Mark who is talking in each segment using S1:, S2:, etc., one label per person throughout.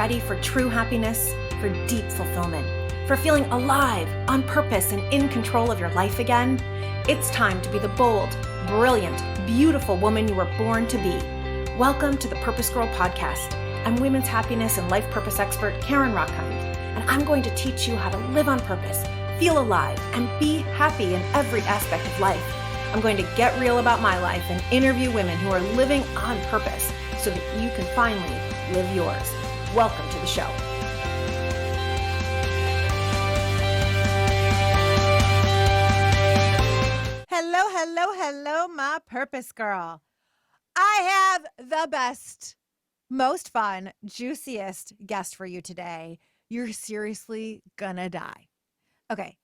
S1: ready for true happiness, for deep fulfillment, for feeling alive, on purpose, and in control of your life again? It's time to be the bold, brilliant, beautiful woman you were born to be. Welcome to the PurposeGirl Podcast. I'm women's happiness and life purpose expert Karen Rockhind, and I'm going to teach you how to live on purpose, feel alive, and be happy in every aspect of life. I'm going to get real about my life and interview women who are living on purpose so that you can finally live yours. Welcome to the show.
S2: Hello, my Purpose Girl. I have the best, most fun, juiciest guest for you today. You're seriously gonna die. Okay,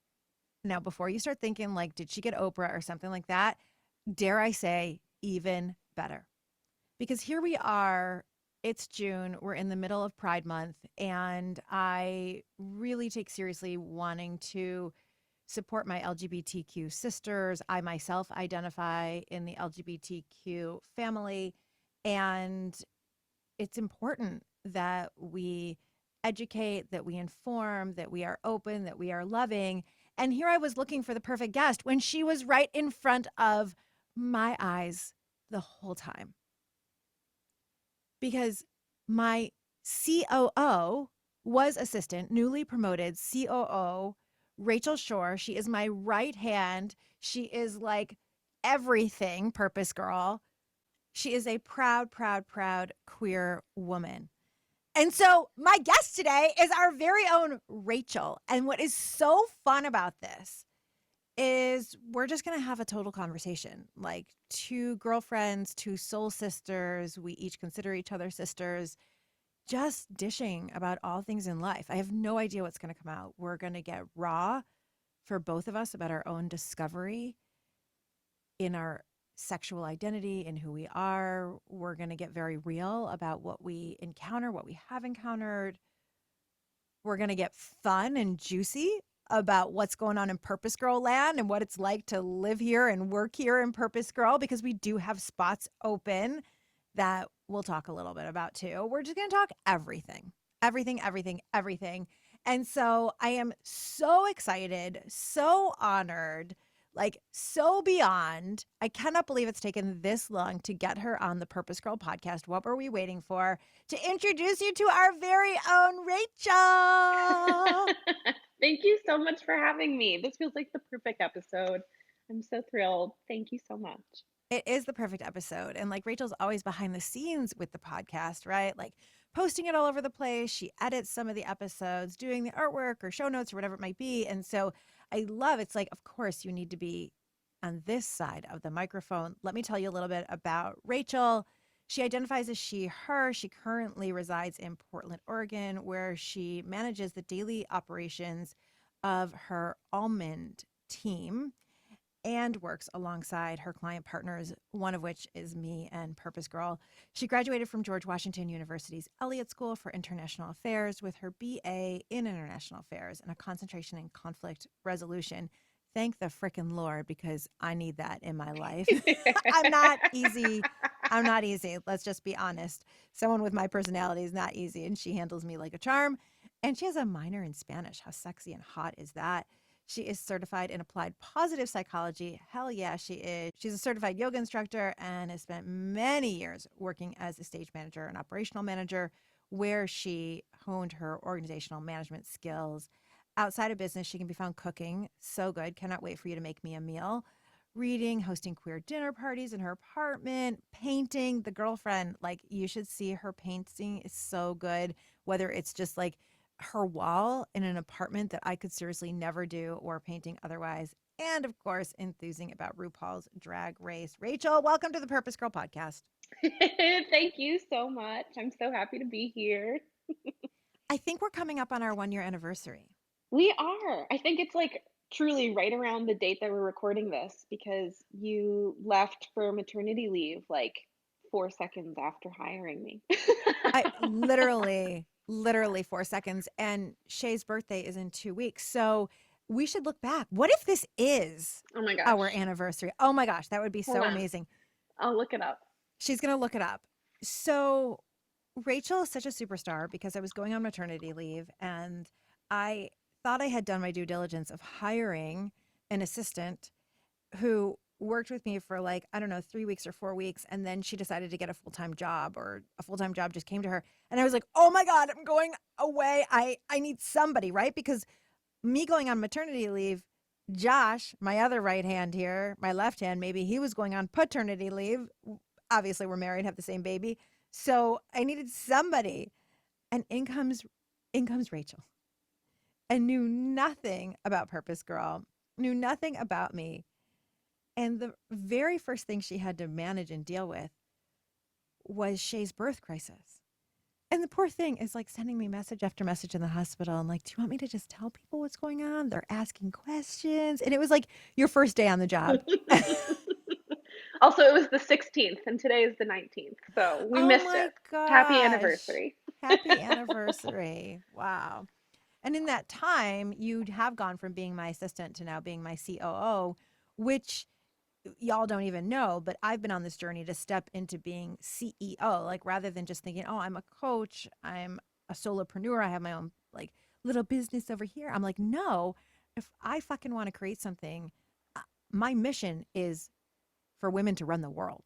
S2: now before you start thinking like, did she get Oprah or something like that? Dare I say, even better. Because here we are, it's June, we're in the middle of Pride Month, and I really take seriously wanting to support my LGBTQ sisters. I myself identify in the LGBTQ family, and it's important that we educate, that we inform, that we are open, that we are loving. And here I was looking for the perfect guest when she was right in front of my eyes the whole time. Because my COO was assistant, newly promoted COO, Rachel Schor. She is my right hand. She is like everything Purpose Girl. She is a proud, proud, proud queer woman. And so my guest today is our very own Rachel. And what is so fun about this is we're just going to have a total conversation, like two girlfriends, two soul sisters. We each consider each other sisters, just dishing about all things in life. I have no idea what's going to come out. We're going to get raw for both of us about our own discovery in our sexual identity and who we are. We're going to get very real about what we encounter, what we have encountered. We're going to get fun and juicy about what's going on in Purpose Girl land and what it's like to live here and work here in Purpose Girl, because we do have spots open that we'll talk a little bit about too. We're just going to talk everything. And so I am so excited, so honored, like so beyond. I cannot believe it's taken this long to get her on the Purpose Girl podcast. What were we waiting for? To introduce you to our very own Rachel.
S3: Thank you so much for having me. This feels like the perfect episode. I'm so thrilled. Thank you so much.
S2: It is the perfect episode. And like Rachel's always behind the scenes with the podcast, right? Like posting it all over the place. She edits some of the episodes, doing the artwork or show notes or whatever it might be. And so I love, it's like, of course, you need to be on this side of the microphone. Let me tell you a little bit about Rachel. She identifies as she, her. She currently resides in Portland, Oregon, where she manages the daily operations of her almond team and works alongside her client partners, one of which is me and Purpose Girl. She graduated from George Washington University's Elliott School for International Affairs with her BA in International Affairs and a concentration in conflict resolution. Thank the frickin' Lord, because I need that in my life. I'm not easy. Let's just be honest. Someone with my personality is not easy, and she handles me like a charm. And she has a minor in Spanish. How sexy and hot is that? She is certified in applied positive psychology. Hell yeah, she is. She's a certified yoga instructor and has spent many years working as a stage manager and operational manager, where she honed her organizational management skills. Outside of business, she can be found cooking. So good. Cannot wait for you to make me a meal. Reading, hosting queer dinner parties in her apartment, painting. The girlfriend, like, you should see her painting is so good. Whether it's just like her wall in an apartment that I could seriously never do, or painting otherwise. And of course, enthusing about RuPaul's Drag Race. Rachel, welcome to the Purpose Girl Podcast.
S3: Thank you so much. I'm so happy to be here.
S2: I think we're coming up on our 1-year anniversary.
S3: We are. I think it's like truly right around the date that we're recording this, because you left for maternity leave like 4 seconds after hiring me.
S2: I literally 4 seconds. And Shay's birthday is in 2 weeks. So we should look back. What if this is
S3: Oh my gosh.
S2: our anniversary? Oh my gosh, that would be so
S3: Hold on.
S2: amazing.
S3: I'll look it up.
S2: She's going to look it up. So Rachel is such a superstar because I was going on maternity leave and I thought I had done my due diligence of hiring an assistant who worked with me for like, I don't know, 3 weeks or 4 weeks. And then she decided to get a full-time job, or a full-time job just came to her. And I was like, oh my God, I'm going away. I need somebody, right? Because me going on maternity leave, Josh, my other right hand here, my left hand, maybe he was going on paternity leave. Obviously, we're married, have the same baby. So I needed somebody. And in comes Rachel and knew nothing about Purpose Girl, knew nothing about me. And the very first thing she had to manage and deal with was Shay's birth crisis. And the poor thing is like sending me message after message in the hospital. And like, do you want me to just tell people what's going on? They're asking questions. And it was like your first day on the job.
S3: Also, it was the 16th, and today is the 19th, so we
S2: Oh
S3: missed
S2: my
S3: it. Happy
S2: gosh.
S3: anniversary.
S2: Happy anniversary. Wow. And in that time, you'd have gone from being my assistant to now being my COO, which y'all don't even know, but I've been on this journey to step into being CEO. Like rather than just thinking, oh, I'm a coach, I'm a solopreneur, I have my own like little business over here. I'm like, no, if I fucking want to create something, my mission is for women to run the world.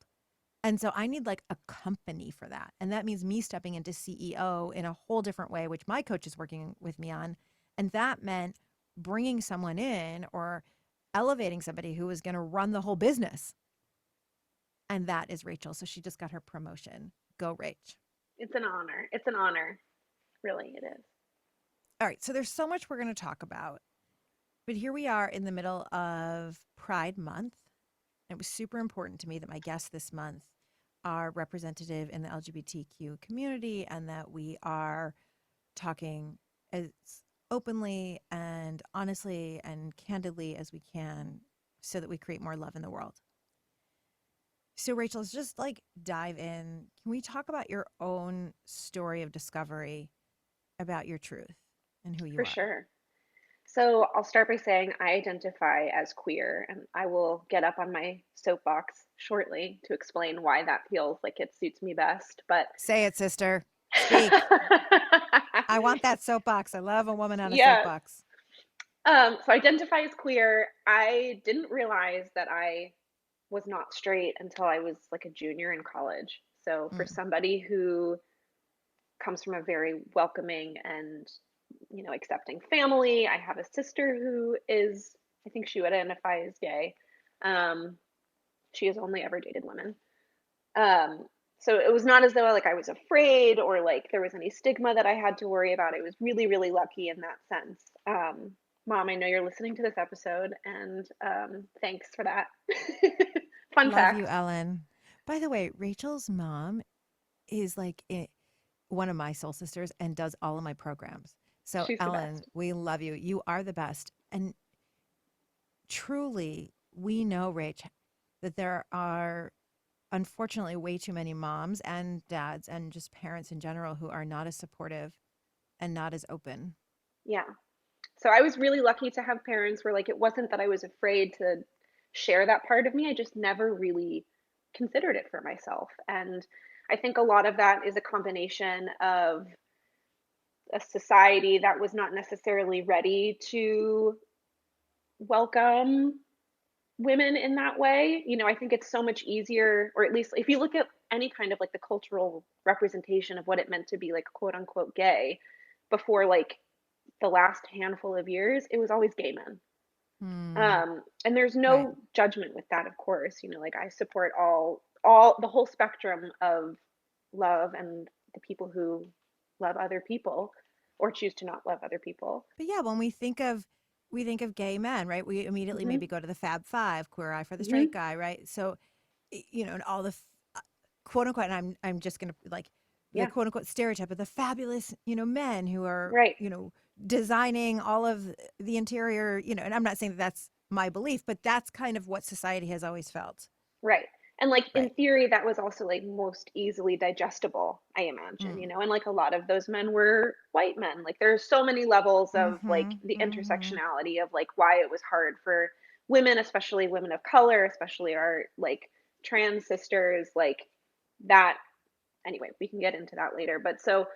S2: And so I need like a company for that. And that means me stepping into CEO in a whole different way, which my coach is working with me on. And that meant bringing someone in or elevating somebody who was going to run the whole business. And that is Rachel. So she just got her promotion. Go, Rach.
S3: It's an honor. It's an honor. Really, it is.
S2: All right. So there's so much we're going to talk about. But here we are in the middle of Pride Month. It was super important to me that my guests this month are representative in the LGBTQ community and that we are talking as openly and honestly and candidly as we can so that we create more love in the world. So Rachel, let's just like dive in. Can we talk about your own story of discovery about your truth and who you
S3: For
S2: are?
S3: sure. So I'll start by saying I identify as queer, and I will get up on my soapbox shortly to explain why that feels like it suits me best. But
S2: Say it, sister. Speak. I want that soapbox. I love a woman on a
S3: yeah.
S2: soapbox.
S3: So identify as queer. I didn't realize that I was not straight until I was like a junior in college. So for
S2: Mm.
S3: somebody who comes from a very welcoming and accepting family, I have a sister who is, I think she would identify as gay. Um, she has only ever dated women. Um, so it was not as though like I was afraid or like there was any stigma that I had to worry about. I was really, really lucky in that sense. Mom, I know you're listening to this episode, and thanks for that. Fun
S2: Love you,
S3: fact.
S2: Ellen. By the way, Rachel's mom is like one of my soul sisters and does all of my programs. So,
S3: She's the
S2: Ellen,
S3: best.
S2: we love you. You are the best. And truly, we know, Rach, that there are unfortunately way too many moms and dads and just parents in general who are not as supportive and not as open.
S3: Yeah. So I was really lucky to have parents where like it wasn't that I was afraid to share that part of me. I just never really considered it for myself. And I think a lot of that is a combination of a society that was not necessarily ready to welcome women in that way. I think it's so much easier, or at least if you look at any kind of like the cultural representation of what it meant to be like quote unquote gay before like the last handful of years, it was always gay men.
S2: Hmm.
S3: And there's
S2: Right.
S3: no judgment with that, of course. Like I support all the whole spectrum of love and the people who love other people or choose to not love other people.
S2: But yeah, when we think of gay men, right? We immediately
S3: Hmm.
S2: maybe go to the Fab Five, queer eye for the straight
S3: Hmm.
S2: guy, right? So, and all the quote unquote, and I'm just gonna like the
S3: Yeah.
S2: quote unquote stereotype of the fabulous, men who are,
S3: Right.
S2: designing all of the interior, and I'm not saying that that's my belief, but that's kind of what society has always felt.
S3: Right. And like in
S2: Right.
S3: theory, that was also like most easily digestible, I imagine,
S2: Mm.
S3: and like a lot of those men were white men. Like there's so many levels of like
S2: Mm-hmm.
S3: the
S2: Mm-hmm.
S3: intersectionality of like why it was hard for women, especially women of color, especially our like trans sisters, like that anyway, we can get into that later. But so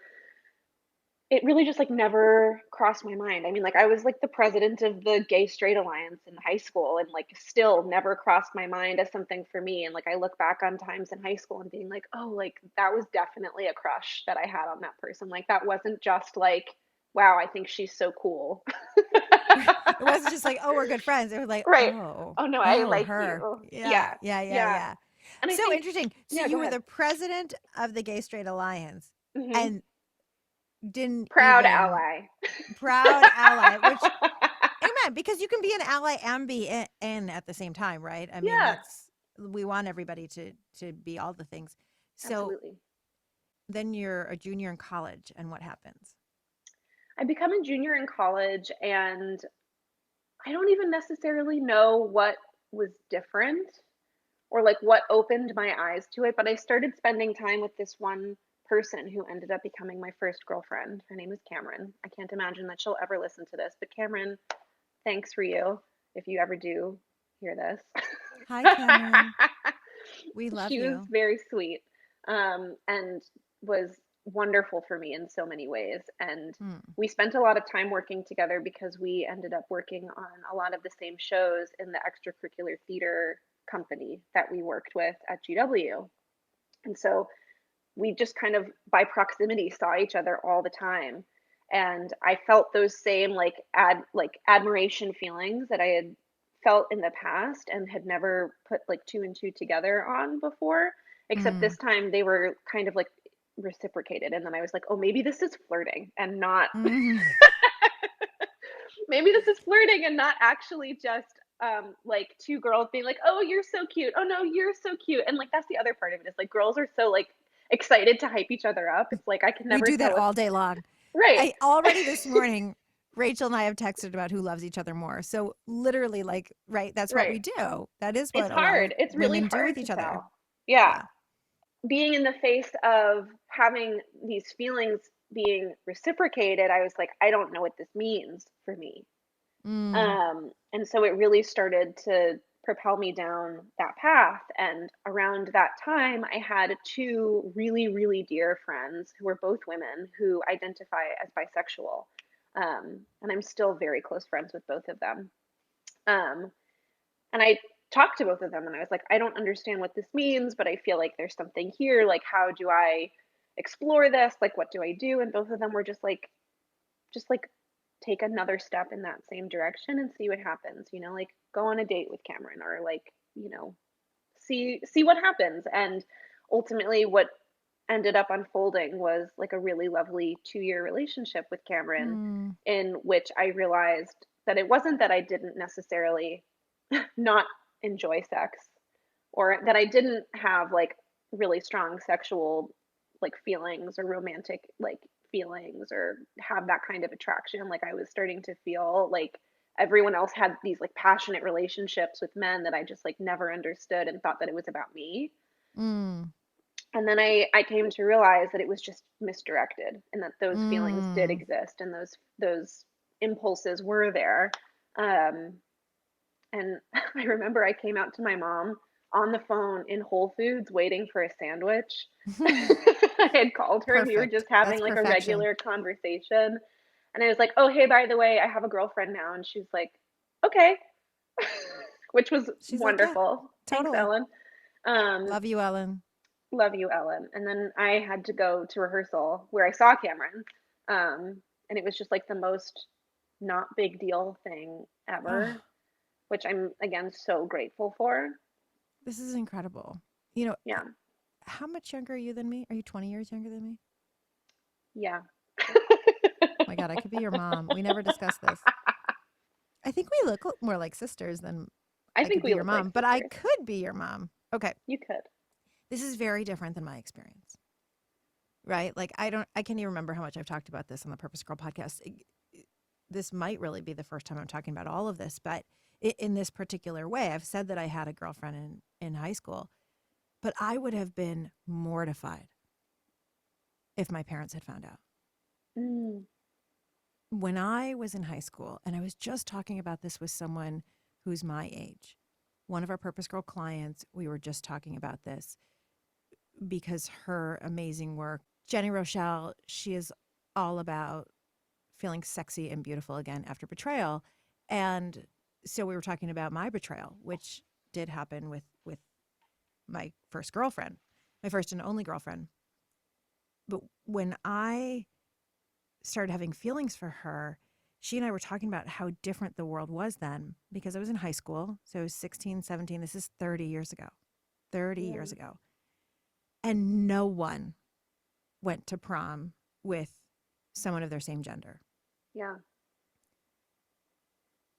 S3: it really just like never crossed my mind. I mean, like I was like the president of the Gay Straight Alliance in high school, and like still never crossed my mind as something for me. And like I look back on times in high school and being like, oh, like that was definitely a crush that I had on that person. Like that wasn't just like, wow, I think she's so cool.
S2: It wasn't just like, oh, we're good friends. It was like,
S3: Right.
S2: oh,
S3: Oh no, I like
S2: her.
S3: you.
S2: Yeah,
S3: Yeah.
S2: yeah, yeah,
S3: Yeah.
S2: yeah.
S3: And I
S2: So
S3: think,
S2: interesting. So
S3: yeah,
S2: you
S3: go
S2: were
S3: ahead.
S2: the president of the Gay Straight Alliance
S3: Hmm.
S2: and didn't
S3: Proud
S2: even
S3: ally.
S2: proud ally, which amen, because you can be an ally and be in at the same time, right? I mean,
S3: Yeah,
S2: we want everybody to be all the things. So
S3: absolutely.
S2: then you're a junior in college, and what happens?
S3: I become a junior in college, and I don't even necessarily know what was different or like what opened my eyes to it, but I started spending time with this one person who ended up becoming my first girlfriend. Her name is Cameron. I can't imagine that she'll ever listen to this, but Cameron, thanks for you if you ever do hear
S2: Hi,
S3: this.
S2: Cameron. We love
S3: She was
S2: you.
S3: very sweet, and was wonderful for me in so many ways. And
S2: Hmm.
S3: we spent a lot of time working together because we ended up working on a lot of the same shows in the extracurricular theater company that we worked with at GW. And so we just kind of by proximity saw each other all the time. And I felt those same like admiration feelings that I had felt in the past and had never put like two and two together on before, except
S2: Mm.
S3: this time they were kind of like reciprocated. And then I was like, oh, maybe this is flirting and not
S2: Mm.
S3: maybe this is flirting and not actually just like two girls being like, oh, you're so cute, oh no, you're so cute. And like that's the other part of it is like girls are so like excited to hype each other up. It's like I can
S2: We
S3: never
S2: do that
S3: tell if
S2: all day long.
S3: right.
S2: I already this morning, Rachel and I have texted about who loves each other more. So literally, like, right, that's what
S3: Right.
S2: we do. That is
S3: It's
S2: what a lot of
S3: hard. It's really
S2: women do
S3: hard
S2: with
S3: to
S2: each other.
S3: tell. Yeah.
S2: Yeah.
S3: Being in the face of having these feelings being reciprocated, I was like, I don't know what this means for me.
S2: Mm.
S3: And so it really started to propel me down that path. And around that time, I had two really, really dear friends who were both women who identify as bisexual. And I'm still very close friends with both of them. Um, and I talked to both of them and I was like, I don't understand what this means, but I feel like there's something here. Like, how do I explore this? Like, what do I do? And both of them were just like take another step in that same direction and see what happens, you know, like go on a date with Cameron or like, you know, see what happens. And ultimately what ended up unfolding was like a really lovely 2-year relationship with Cameron
S2: Mm.
S3: in which I realized that it wasn't that I didn't necessarily not enjoy sex or that I didn't have like really strong sexual like feelings or romantic like feelings or have that kind of attraction. Like I was starting to feel like everyone else had these like passionate relationships with men that I just like never understood and thought that it was about me.
S2: Mm.
S3: And then I came to realize that it was just misdirected and that those feelings did
S2: Mm.
S3: exist and those impulses were there. Um, and I remember I came out to my mom on the phone in Whole Foods waiting for a sandwich. I had called her and we were
S2: Perfect.
S3: just having
S2: That's
S3: like a
S2: perfection.
S3: regular conversation. And I was like, oh, hey, by the way, I have a girlfriend now. And she's like, okay, which was
S2: She's like, yeah,
S3: wonderful. Thanks,
S2: totally.
S3: Ellen. Um,
S2: Love you, Ellen.
S3: love you, Ellen. And then I had to go to rehearsal where I saw Cameron. And it was just like the most not big deal thing
S2: Oh,
S3: ever, which I'm again so grateful for.
S2: this is incredible. You know,
S3: Yeah.
S2: how much younger are you than me? Are you 20 years younger than me?
S3: Yeah.
S2: Oh my God, I could be your mom. We never discussed this. I think we look more like sisters than
S3: I
S2: I
S3: think
S2: could be
S3: we
S2: your
S3: look like
S2: mom, but I
S3: sisters.
S2: could be your mom. Okay.
S3: You could.
S2: This is very different than my experience, right? Like, I can't even remember how much I've talked about this on the Purpose Girl podcast. This might really be the first time I'm talking about all of this, but in this particular way, I've said that I had a girlfriend in high school, but I would have been mortified if my parents had found out.
S3: Mm.
S2: When I was in high school, and I was just talking about this with someone who's my age, one of our Purpose Girl clients, we were just talking about this. because her amazing work. Jenny Rochelle, she is all about feeling sexy and beautiful again after betrayal. And so we were talking about my betrayal, which did happen with my first girlfriend, my first and only girlfriend. But when I started having feelings for her, she and I were talking about how different the world was then, because I was in high school. So I was 16, 17. This is 30 years ago. 30
S3: Yeah.
S2: years ago. And no one went to prom with someone of their same gender.
S3: Yeah.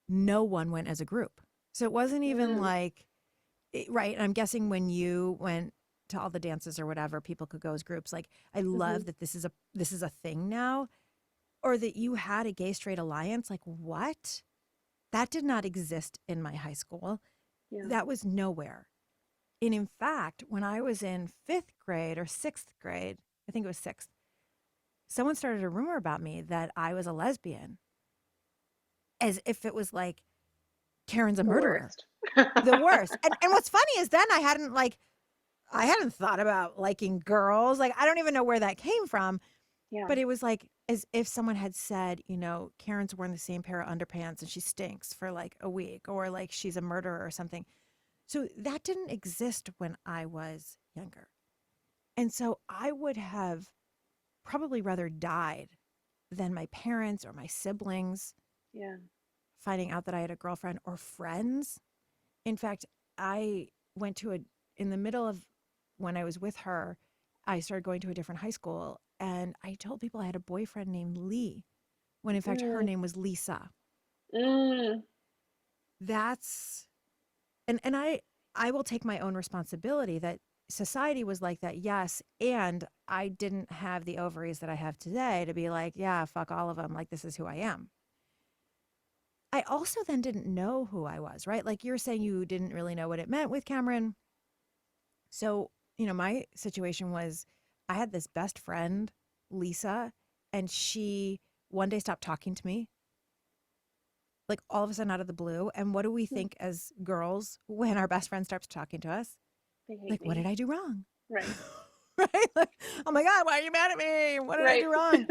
S2: No one went as a group. So it wasn't even like, right. And I'm guessing when you went to all the dances or whatever, people could go as groups. Like, I love that this is a thing now, or that you had a gay straight alliance. Like, what? That did not exist in my high school.
S3: Yeah.
S2: That was nowhere. And in fact, when I was in 5th grade or 6th grade, I think it was 6th, someone started a rumor about me that I was a lesbian, as if it was like, Karen's a murderer. The worst. And what's funny is then I hadn't thought about liking girls. Like, I don't even know where that came from.
S3: Yeah.
S2: But it was like as if someone had said, you know, Karen's wearing the same pair of underpants and she stinks for like a week, or like she's a murderer or something. So that didn't exist when I was younger. And so I would have probably rather died than my parents or my siblings
S3: Yeah.
S2: finding out that I had a girlfriend, or friends. In fact, I went to in the middle of when I was with her, I started going to a different high school, and I told people I had a boyfriend named Lee, when in fact her name was Lisa. That's, and I will take my own responsibility that society was like that, yes, and I didn't have the ovaries that I have today to be like, yeah, fuck all of them, like this is who I am. I also then didn't know who I was, right? Like you're saying you didn't really know what it meant with Cameron. So, you know, my situation was I had this best friend, Lisa, and she one day stopped talking to me, like all of a sudden out of the blue. And what do we think as girls when our best friend starts talking to us?
S3: They hate
S2: Like,
S3: me.
S2: what did I do wrong?
S3: Right.
S2: Right? Like, oh my God, why are you mad at me? What did I do wrong?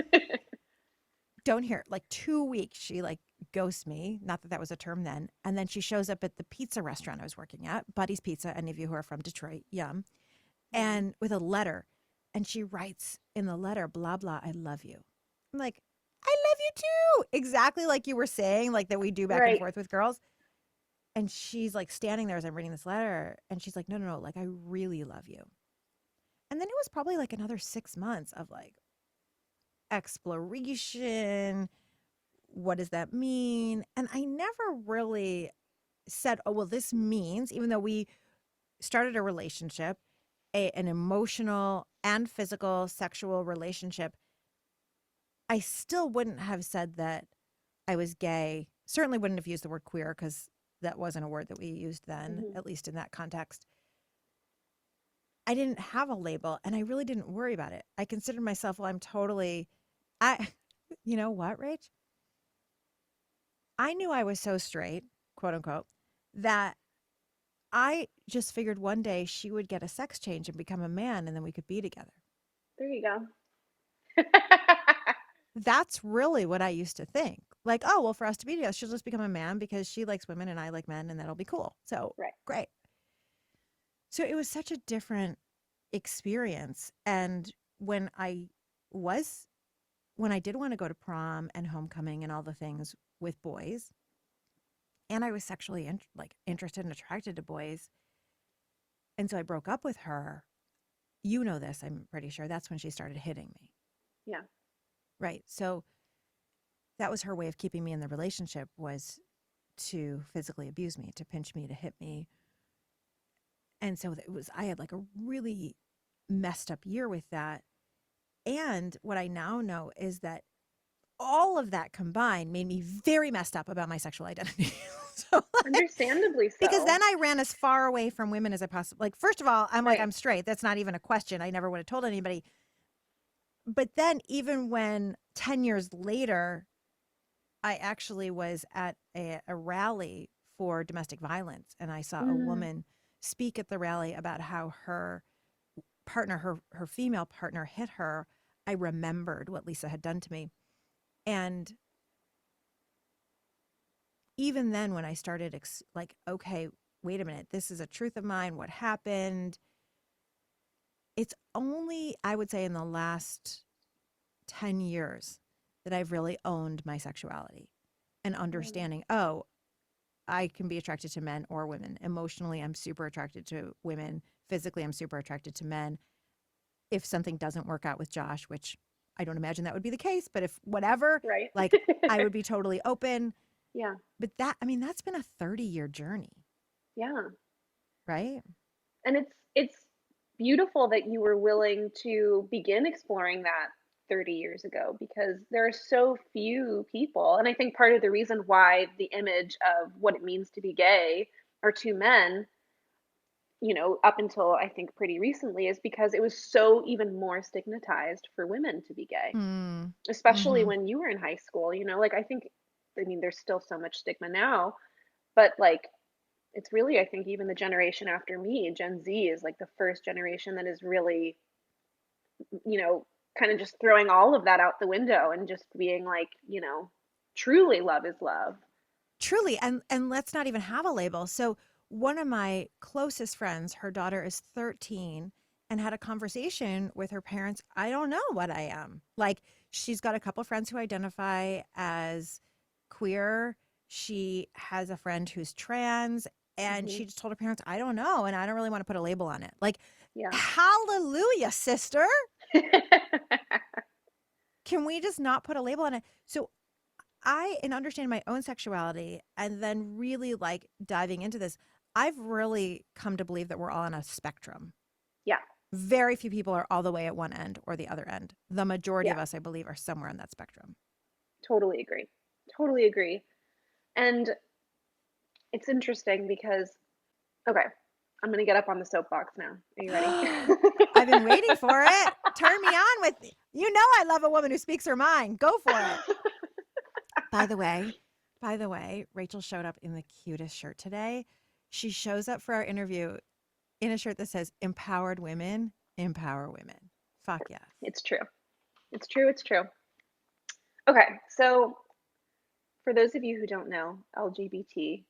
S2: Don't hear it. Like 2 weeks, she like ghosts me. Not that that was a term then. And then she shows up at the pizza restaurant I was working at, Buddy's Pizza. Any of you who are from Detroit, yum. And with a letter. And she writes in the letter, blah, blah, I love you. I'm like, I love you too. Exactly like you were saying, like that we do back and forth with girls. And she's like standing there as I'm reading this letter. And she's like, no, no, no. Like, I really love you. And then it was probably like another 6 months of like exploration. What does that mean? And I never really said, oh, well, this means, even though we started a relationship, an emotional and physical sexual relationship, I still wouldn't have said that I was gay. Certainly wouldn't have used the word queer because that wasn't a word that we used then, at least in that context. I didn't have a label and I really didn't worry about it. I considered myself, well, you know what, Rach? I knew I was so straight, quote unquote, that I just figured one day she would get a sex change and become a man and then we could be together.
S3: There you go.
S2: That's really what I used to think. Like, oh, well, for us to be together, she'll just become a man because she likes women and I like men and that'll be cool. So, great. So it was such a different experience. And when I did want to go to prom and homecoming and all the things with boys, and I was sexually interested and attracted to boys, and so I broke up with her. You know this, I'm pretty sure. That's when she started hitting me.
S3: Yeah.
S2: Right. So that was her way of keeping me in the relationship, was to physically abuse me, to pinch me, to hit me. And so I had like a really messed up year with that. And what I now know is that all of that combined made me very messed up about my sexual identity. So,
S3: understandably so.
S2: Because then I ran as far away from women as I possibly, like, first of all, I'm like, I'm straight. That's not even a question. I never would have told anybody. But then even when 10 years later, I actually was at a rally for domestic violence, and I saw a woman speak at the rally about how her partner, her female partner hit her, I remembered what Lisa had done to me. And even then when I started like, okay, wait a minute, this is a truth of mine. What happened? It's only, I would say, in the last 10 years that I've really owned my sexuality and understanding, oh, I can be attracted to men or women. Emotionally, I'm super attracted to women. Physically, I'm super attracted to men. If something doesn't work out with Josh, which I don't imagine that would be the case, but if whatever,
S3: Right.
S2: like I would be totally open.
S3: Yeah.
S2: But that, I mean, that's been a 30-year journey.
S3: Yeah.
S2: Right.
S3: And it's beautiful that you were willing to begin exploring that 30 years ago, because there are so few people. And I think part of the reason why the image of what it means to be gay are two men, up until I think pretty recently, is because it was so even more stigmatized for women to be gay, especially when you were in high school. Like I mean, there's still so much stigma now, but like it's really, I think, even the generation after me, Gen Z, is like the first generation that is really, kind of just throwing all of that out the window and just being like, truly love is love.
S2: Truly. And let's not even have a label. So one of my closest friends, her daughter is 13 and had a conversation with her parents. I don't know what I am. Like, she's got a couple friends who identify as queer. She has a friend who's trans, and she just told her parents, I don't know. And I don't really want to put a label on it. Like,
S3: Yeah.
S2: hallelujah, sister. Can we just not put a label on it? So in understanding my own sexuality and then really like diving into this, I've really come to believe that we're all on a spectrum.
S3: Yeah.
S2: Very few people are all the way at one end or the other end. The majority of us, I believe, are somewhere on that spectrum.
S3: Totally agree. Totally agree. And it's interesting because, okay, I'm going to get up on the soapbox now. Are you ready?
S2: I've been waiting for it. Turn me on with, I love a woman who speaks her mind. Go for it. By the way, Rachel showed up in the cutest shirt today. She shows up for our interview in a shirt that says, empowered women, empower women. Fuck yes.
S3: It's true. It's true. It's true. Okay. So for those of you who don't know, LGBTQ,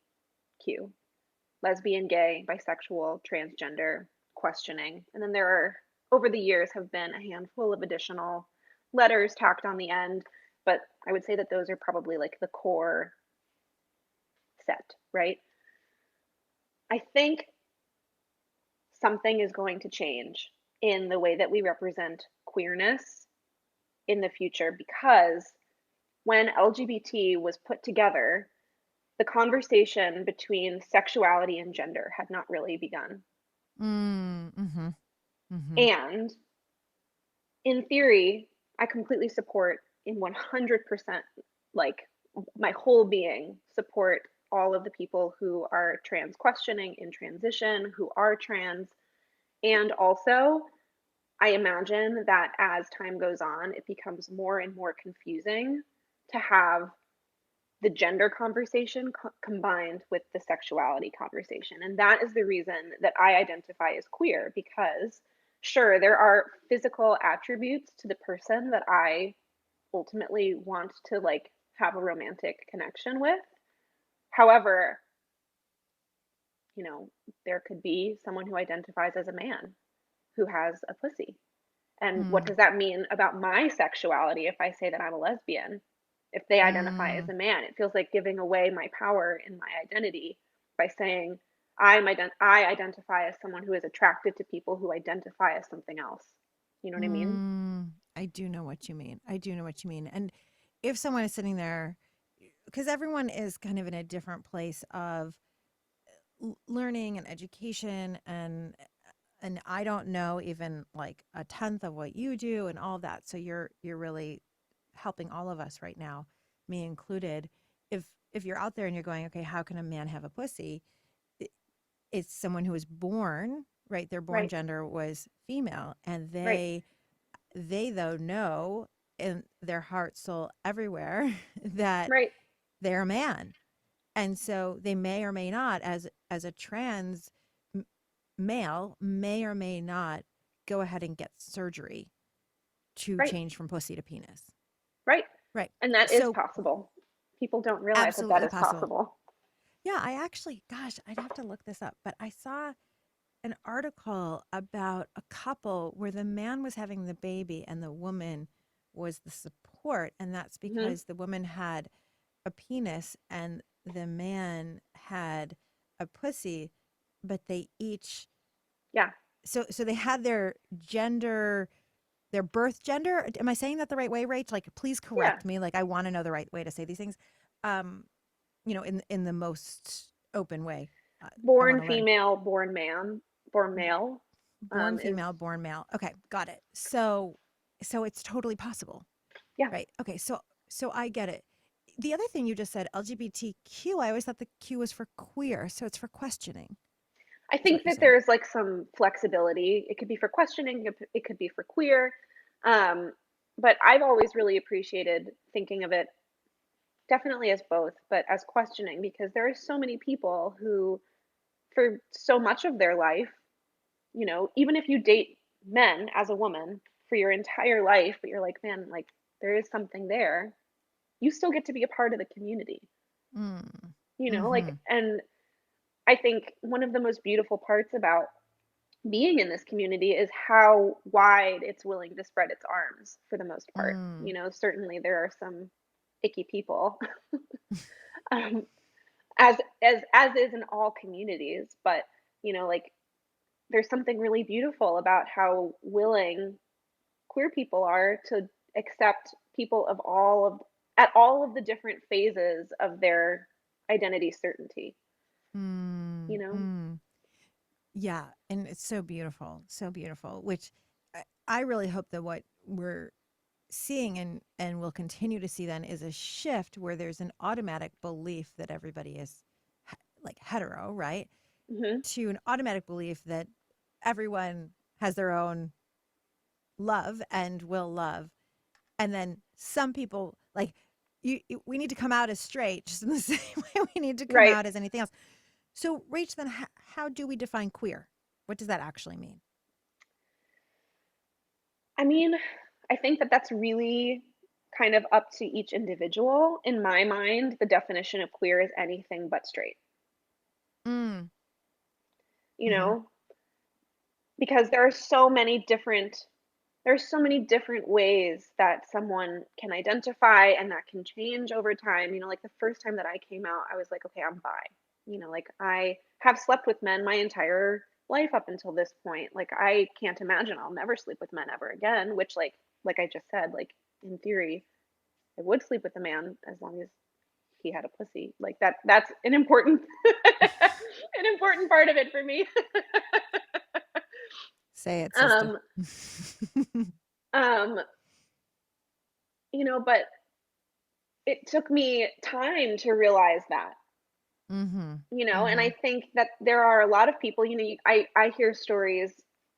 S3: lesbian, gay, bisexual, transgender, questioning. And then there are, over the years, have been a handful of additional letters tacked on the end. But I would say that those are probably like the core set, right? I think something is going to change in the way that we represent queerness in the future, because when LGBT was put together, the conversation between sexuality and gender had not really begun. And in theory, I completely support, in 100%, like my whole being, support all of the people who are trans questioning, in transition, who are trans. And also, I imagine that as time goes on, it becomes more and more confusing to have the gender conversation combined with the sexuality conversation. And that is the reason that I identify as queer, because sure, there are physical attributes to the person that I ultimately want to like have a romantic connection with. However, there could be someone who identifies as a man who has a pussy. And what does that mean about my sexuality if I say that I'm a lesbian? If they identify as a man, it feels like giving away my power in my identity by saying I identify as someone who is attracted to people who identify as something else. You know what I mean?
S2: I do know what you mean. And if someone is sitting there, because everyone is kind of in a different place of learning and education, and I don't know even like a tenth of what you do and all that. So you're really helping all of us right now, me included. If you're out there and you're going, okay, how can a man have a pussy? It's someone who was born, right? Their born gender was female, and they though know in their heart, soul, everywhere that they're a man. And so they may or may not, as a trans male, may or may not go ahead and get surgery to
S3: Right.
S2: change from pussy to penis.
S3: Right.
S2: Right.
S3: And that is
S2: So
S3: possible. People don't realize that that
S2: absolutely
S3: is
S2: possible.
S3: possible.
S2: Yeah, I actually, gosh, I'd have to look this up, but I saw an article about a couple where the man was having the baby and the woman was the support. And that's
S3: Hmm.
S2: because the woman had a penis and the man had a pussy, but they each,
S3: Yeah.
S2: so they had their gender, their birth gender. Am I saying that the right way, Rach? Like, please
S3: Yeah.
S2: correct me. Like, I want to know the right way to say these things. Um, in the most open way. I want
S3: Born
S2: to learn.
S3: female, born man, born male,
S2: Born
S3: is,
S2: female, born male. Okay, got it. So it's totally possible,
S3: yeah.
S2: right? Okay, so I get it. The other thing you just said, LGBTQ, I always thought the Q was for queer, so it's for questioning,
S3: I
S2: is what
S3: think
S2: you're
S3: that
S2: saying.
S3: there's like some flexibility. It could be for questioning, it could be for queer. Um, but I've always really appreciated thinking of it definitely as both, but as questioning, because there are so many people who, for so much of their life, even if you date men as a woman for your entire life, but you're like, man, like there is something there, you still get to be a part of the community,
S2: Mm.
S3: like,
S2: Mm-hmm.
S3: and I think one of the most beautiful parts about being in this community is how wide it's willing to spread its arms for the most part.
S2: Mm.
S3: Certainly there are some icky people, um, as is in all communities, but like there's something really beautiful about how willing queer people are to accept people of all of the different phases of their identity certainty,
S2: Mm.
S3: you know?
S2: Mm. Yeah, and it's so beautiful, which I really hope that what we're seeing and will continue to see then is a shift where there's an automatic belief that everybody is like hetero, right?
S3: Hmm.
S2: To an automatic belief that everyone has their own love and will love. And then some people like we need to come out as straight just in the same way we need to come
S3: Right.
S2: out as anything else. So, Rach, then how do we define queer? What does that actually mean?
S3: I mean, I think that that's really kind of up to each individual. In my mind, the definition of queer is anything but straight,
S2: Mm.
S3: you
S2: Hmm.
S3: know, because there's so many different ways that someone can identify and that can change over time. Like the first time that I came out, I was like, okay, I'm bi. Like I have slept with men my entire life up until this point. Like I can't imagine I'll never sleep with men ever again, which like I just said, like in theory, I would sleep with a man as long as he had a pussy. Like that's an important an important part of it for me.
S2: Say it, sister.
S3: um um but it took me time to realize that,
S2: Mm-hmm.
S3: and I
S2: Mm-hmm.
S3: think that there are a lot of people, I hear stories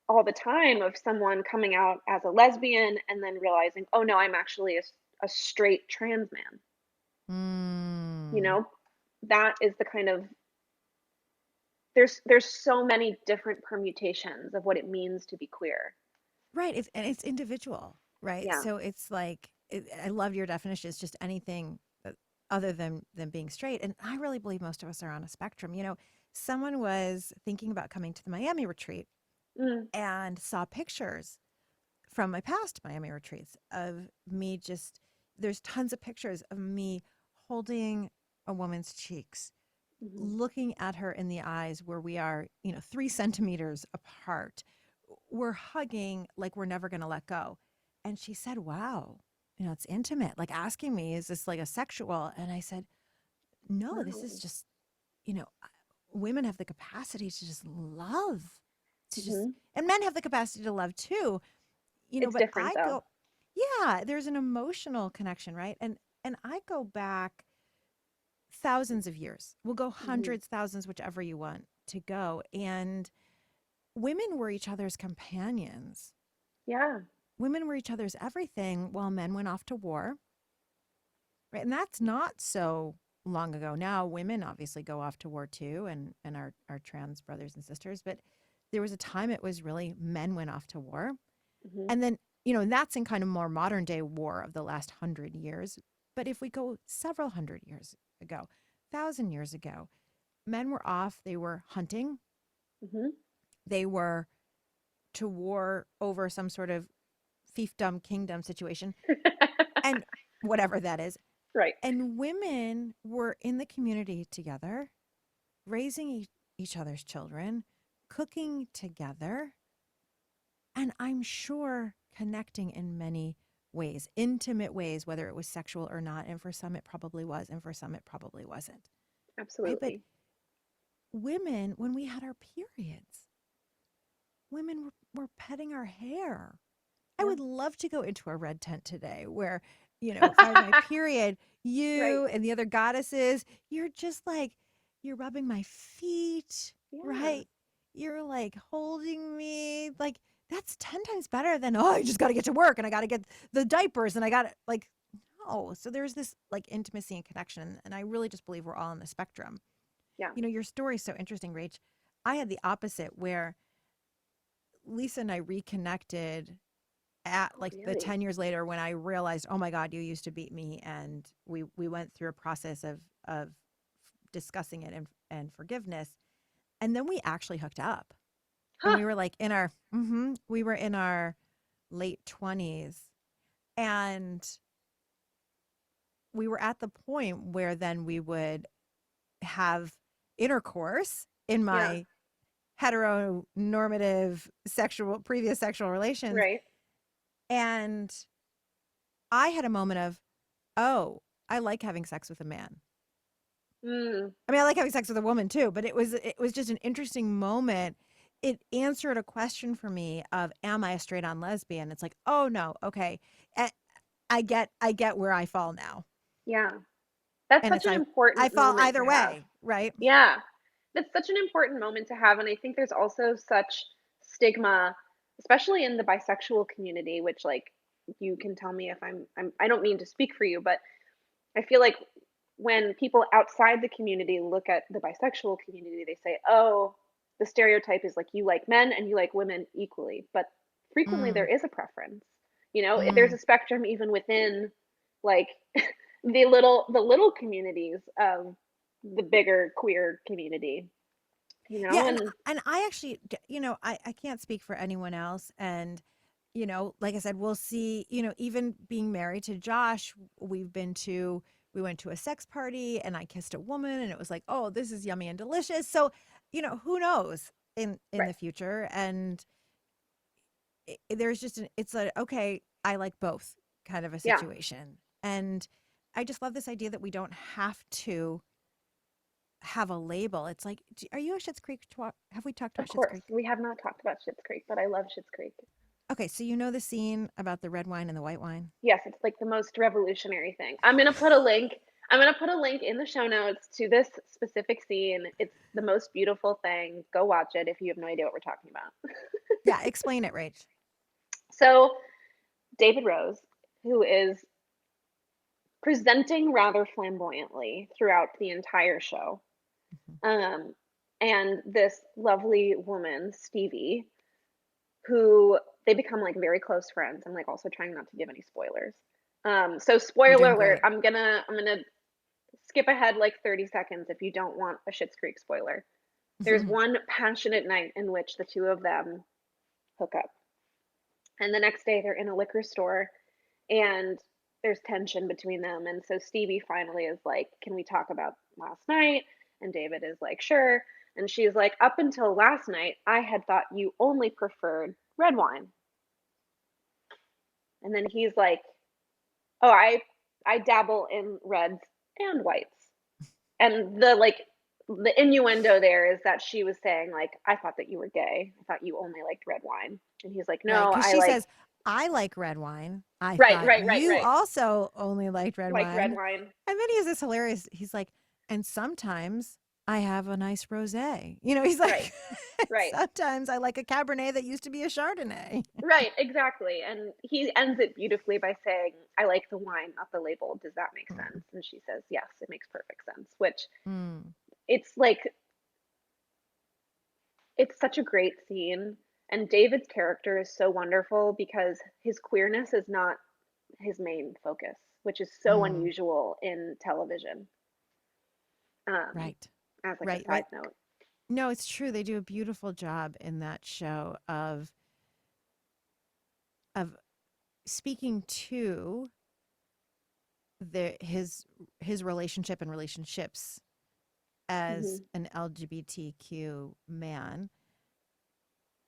S3: all the time of someone coming out as a lesbian and then realizing, oh no, I'm actually a straight trans man. You
S2: Mm.
S3: know, that is the kind of there's so many different permutations of what it means to be queer.
S2: Right. And it's individual, right?
S3: Yeah.
S2: So it's like I love your definition. It's just anything other than being straight. And I really believe most of us are on a spectrum. Someone was thinking about coming to the Miami retreat
S3: Mm,
S2: and saw pictures from my past Miami retreats of me just, there's tons of pictures of me holding a woman's cheeks,
S3: mhm.
S2: looking at her in the eyes where we are, 3 centimeters apart. We're hugging like we're never going to let go. And she said, wow, it's intimate. Like asking me, is this like a sexual? And I said, no, this is
S3: No.
S2: just, you know, women have the capacity to just love,
S3: Mhm.
S2: and men have the capacity to love too,
S3: It's
S2: but
S3: different though.
S2: yeah, there's an emotional connection, right? And I go back thousands of years. We'll go
S3: Mhm.
S2: hundreds, thousands, whichever you want to go. And women were each other's companions.
S3: Yeah.
S2: Women were each other's everything while men went off to war. Right. And that's not so long ago. Now women obviously go off to war too and our trans brothers and sisters. But there was a time it was really men went off to war.
S3: Hmm.
S2: And then, you know, and that's in kind of more modern day war of the last 100 years. But if we go several hundred years ago, 1,000 years ago, men were off, they were hunting,
S3: Hmm.
S2: they were to war over some sort of fiefdom, kingdom situation, and whatever that is.
S3: Right.
S2: And women were in the community together, raising each other's children, cooking together, and I'm sure connecting in many ways, intimate ways, whether it was sexual or not. And for some, it probably was, and for some, it probably wasn't. Right. But
S3: Absolutely.
S2: women, when we had our periods, women were petting our hair. I
S3: Yeah.
S2: would love to go into a red tent today where, you know, if I had my period, you
S3: Right.
S2: and the other goddesses, you're just like, you're rubbing my feet,
S3: Yeah.
S2: right? You're like holding me. Like, that's 10 times better than, oh, I just got to get to work and I got to get the diapers and I got to, like, no. So there's this like intimacy and connection. And I really just believe we're all on the spectrum.
S3: Yeah.
S2: You know, your story is so interesting, Rach. I had the opposite where Lisa and I reconnected at
S3: Oh,
S2: like the
S3: really?
S2: 10 years later when I realized, oh my God, you used to beat me. And we went through a process of discussing it and forgiveness. And then we actually hooked up. And
S3: Huh.
S2: we were like we were in our late 20s. And we were at the point where then we would have intercourse in
S3: Yeah.
S2: my heteronormative previous sexual relations.
S3: Right.
S2: And I had a moment of, oh, I like having sex with a man.
S3: Mm.
S2: I mean, I like having sex with a woman too, but it was just an interesting moment. It answered a question for me of, am I a straight on lesbian? It's like, oh no, okay. I get where I fall now.
S3: Yeah. That's
S2: And
S3: such
S2: it's
S3: an
S2: I
S3: important
S2: fall
S3: moment to
S2: either
S3: have.
S2: way, right?
S3: Yeah. That's such an important moment to have. And I think there's also such stigma, especially in the bisexual community, which like you can tell me if I don't mean to speak for you, but I feel like when people outside the community look at the bisexual community, they say, oh, the stereotype is like you like men and you like women equally. But frequently there
S2: Mm,
S3: is a preference. You know, there's
S2: mm.
S3: a spectrum even within like the little communities of the bigger queer community, you know,
S2: Yeah,
S3: and
S2: and I actually, you know, I can't speak for anyone else, and you know, like I said, we'll see. You know, even being married to Josh, we went to a sex party, and I kissed a woman, and it was like, oh, this is yummy and delicious. So, you know, who knows in
S3: right.
S2: the future, and there's just it's a okay, I like both kind of a
S3: Yeah,
S2: situation, and I just love this idea that we don't have to have a label. It's like, are you a Schitt's Creek? Have we talked
S3: of
S2: about Schitt's
S3: course.
S2: Creek?
S3: We have not talked about Schitt's Creek, but I love Schitt's Creek.
S2: Okay, so you know the scene about the red wine and the white wine?
S3: Yes, it's like the most revolutionary thing. I'm gonna put a link in the show notes to this specific scene. It's the most beautiful thing. Go watch it if you have no idea what we're talking about.
S2: Yeah, explain it, Rach.
S3: So David Rose, who is presenting rather flamboyantly throughout the entire show,
S2: Mhm.
S3: um, and this lovely woman, Stevie, who they become like very close friends. I'm like also trying not to give any spoilers. So
S2: You're
S3: spoiler
S2: doing
S3: alert,
S2: great.
S3: I'm gonna skip ahead like 30 seconds if you don't want a Schitt's Creek spoiler. There's one passionate night in which the two of them hook up. And the next day they're in a liquor store and there's tension between them. And so Stevie finally is like, can we talk about last night? And David is like, sure. And she's like, up until last night, I had thought you only preferred red wine. And then he's like, oh, I dabble in reds and whites. And the innuendo there is that she was saying like, I thought that you were gay. I thought you only liked red wine. And he's like,
S2: Right,
S3: no,
S2: because
S3: I
S2: she
S3: like
S2: says, I like red wine. I
S3: right,
S2: thought
S3: right, right,
S2: you
S3: right.
S2: also only liked red
S3: Like red
S2: wine.
S3: wine.
S2: And then he has this hilarious, he's like, and sometimes I have a nice rosé. You know, he's
S3: Right,
S2: like,
S3: right.
S2: sometimes I like a Cabernet that used to be a Chardonnay.
S3: Right, exactly. And he ends it beautifully by saying, I like the wine, not the label. Does that make sense? And she says, yes, it makes perfect sense. Which
S2: Mm.
S3: it's like It's such a great scene. And David's character is so wonderful because his queerness is not his main focus, which is so
S2: Mm,
S3: unusual in television. Um,
S2: right.
S3: as like a
S2: Right.
S3: side
S2: Right.
S3: note.
S2: No, it's true. They do a beautiful job in that show of speaking to his relationship and relationships as
S3: Hmm.
S2: an LGBTQ man,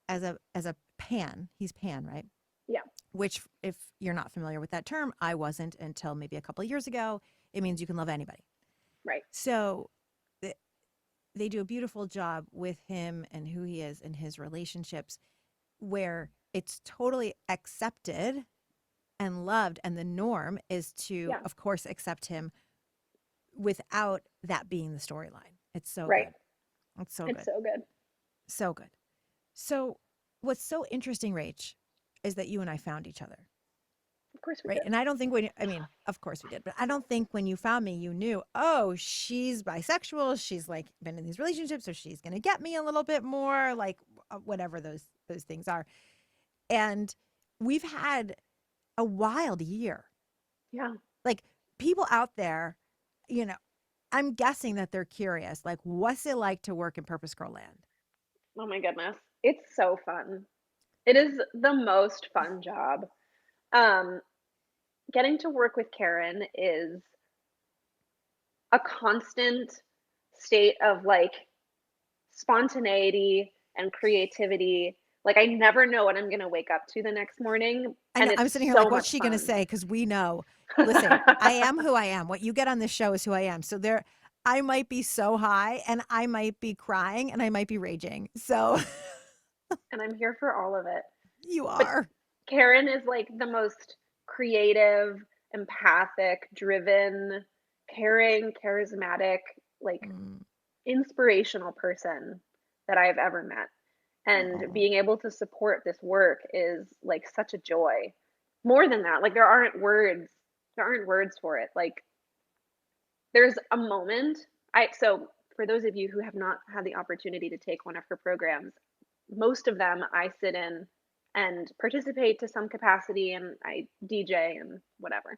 S2: as a pan. He's pan, right?
S3: Yeah,
S2: Which, if you're not familiar with that term, I wasn't until maybe a couple of years ago. It means you can love anybody.
S3: right.
S2: So th- they do a beautiful job with him and who he is and his relationships, where it's totally accepted and loved, and the norm is to,
S3: Yeah,
S2: of course, accept him without that being the storyline. It's so
S3: right.
S2: good. It's so
S3: It's
S2: good.
S3: so good.
S2: So good. So what's so interesting, Rach, is that you and I found each other.
S3: Of course we
S2: Right.
S3: did.
S2: And I don't think I mean, of course we did, but I don't think when you found me, you knew, oh, she's bisexual. She's like been in these relationships, so she's going to get me a little bit more, like whatever those things are. And we've had a wild year.
S3: Yeah.
S2: Like people out there, I'm guessing that they're curious, like, what's it like to work in Purpose Girl land?
S3: Oh my goodness. It's so fun. It is the most fun job. Um, Getting to work with Karen is a constant state of like spontaneity and creativity. Like I never know what I'm going to wake up to the next morning,
S2: I
S3: and
S2: know.
S3: it's
S2: I'm sitting here like,
S3: so
S2: what's
S3: much
S2: she going to
S3: fun.
S2: say? Because we know. Listen, I am who I am. What you get on this show is who I am. So I might be so high, and I might be crying, and I might be raging. So
S3: And I'm here for all of it.
S2: you
S3: But
S2: are.
S3: Karen is like the most creative, empathic, driven, caring, charismatic, like
S2: Mm.
S3: inspirational person that I've ever met. And
S2: Oh.
S3: being able to support this work is like such a joy. More than that, like there aren't words for it. Like there's a moment. I so for those of you who have not had the opportunity to take one of her programs, most of them I sit in and participate to some capacity, and I DJ and whatever.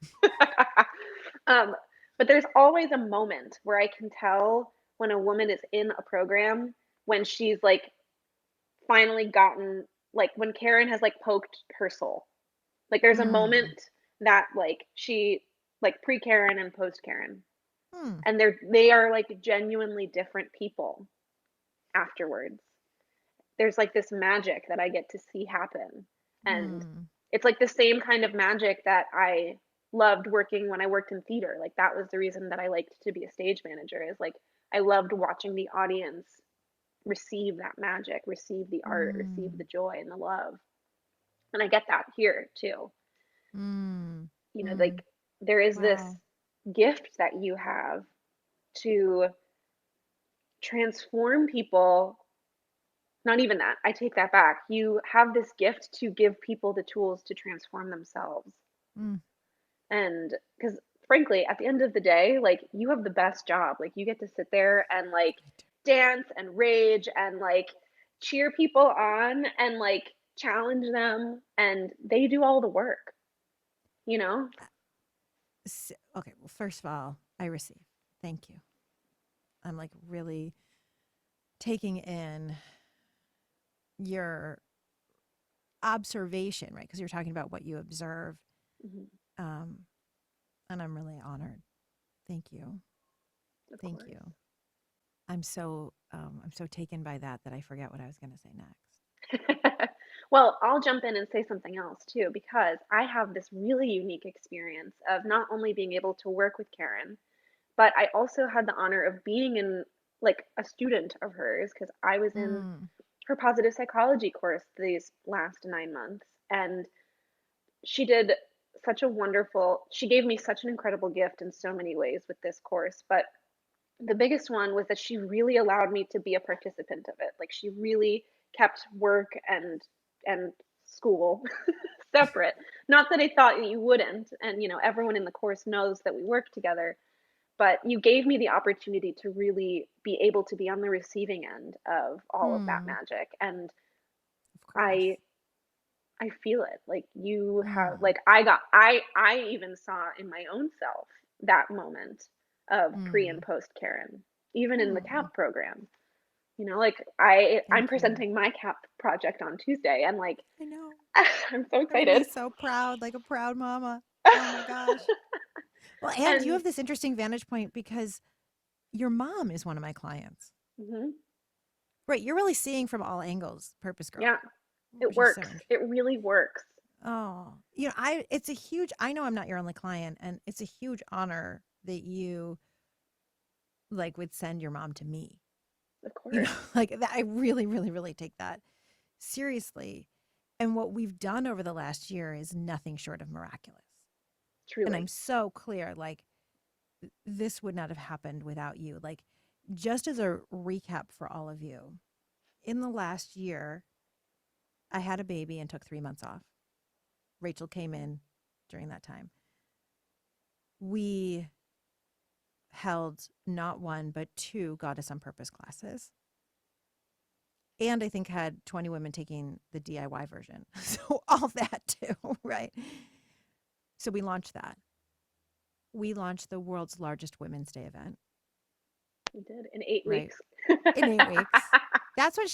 S3: um, but there's always a moment where I can tell when a woman is in a program when she's like finally gotten, like when Karen has like poked her soul. Like there's a moment
S2: Mm.
S3: that like she, like pre Karen and post Karen,
S2: Hmm.
S3: and they are like genuinely different people afterwards. There's like this magic that I get to see happen. And
S2: Hmm.
S3: it's like the same kind of magic that I loved working when I worked in theater. Like that was the reason that I liked to be a stage manager, is like I loved watching the audience receive that magic, receive the art, receive
S2: Hmm.
S3: the joy and the love. And I get that here too.
S2: Hmm.
S3: Like
S2: Hmm.
S3: there is this
S2: Wow.
S3: gift that you have to transform people. Not even that. I take that back. You have this gift to give people the tools to transform themselves.
S2: Mm.
S3: And because frankly, at the end of the day, like you have the best job. Like you get to sit there and like
S2: I do.
S3: dance and rage and like cheer people on and like challenge them, and they do all the work, you know?
S2: Okay. Well, first of all, I receive. Thank you. I'm like really taking in your observation, right? Because you're talking about what you observe.
S3: Mhm.
S2: Um, and I'm really honored. Thank you.
S3: Of
S2: Thank
S3: course.
S2: you. I'm so taken by that I forget what I was going to say next.
S3: Well, I'll jump in and say something else too, because I have this really unique experience of not only being able to work with Karen, but I also had the honor of being in like a student of hers, because I was in
S2: Mm,
S3: her positive psychology course these last 9 months. And she did she gave me such an incredible gift in so many ways with this course. But the biggest one was that she really allowed me to be a participant of it. Like she really kept work and school separate. Not that I thought you wouldn't, and everyone in the course knows that we work together, but you gave me the opportunity to really be able to be on the receiving end of all of that magic. And
S2: Of
S3: I
S2: course.
S3: I feel it. Like you have,
S2: Mm.
S3: like I even saw in my own self that moment of pre and
S2: Mm.
S3: post Karen, even in the
S2: Mm.
S3: CAP program. Like I'm
S2: Thank you.
S3: presenting my CAP project on Tuesday, and like
S2: I know.
S3: I'm so
S2: I'm gonna be
S3: excited.
S2: so proud, like a proud mama. Oh my gosh. Well, and you
S3: And
S2: have this interesting vantage point because your mom is one of my clients.
S3: mhm,
S2: Right. You're really seeing from all angles, Purpose Girl,
S3: yeah, it
S2: which is so
S3: works.
S2: interesting.
S3: It really works.
S2: Oh, it's a huge, I know I'm not your only client, and it's a huge honor that you like would send your mom to me.
S3: Of course.
S2: Like that, I really, really, really take that seriously. And what we've done over the last year is nothing short of miraculous. And I'm
S3: Truly.
S2: so clear, like, this would not have happened without you. Like, just as a recap for all of you, in the last year, I had a baby and took 3 months off. Rachel came in during that time. We held not one, but two Goddess on Purpose classes. And I think had 20 women taking the DIY version. So all that too, right? So we launched that. We launched the world's largest Women's Day event,
S3: We did in 8
S2: right?
S3: weeks.
S2: In 8 weeks. That's when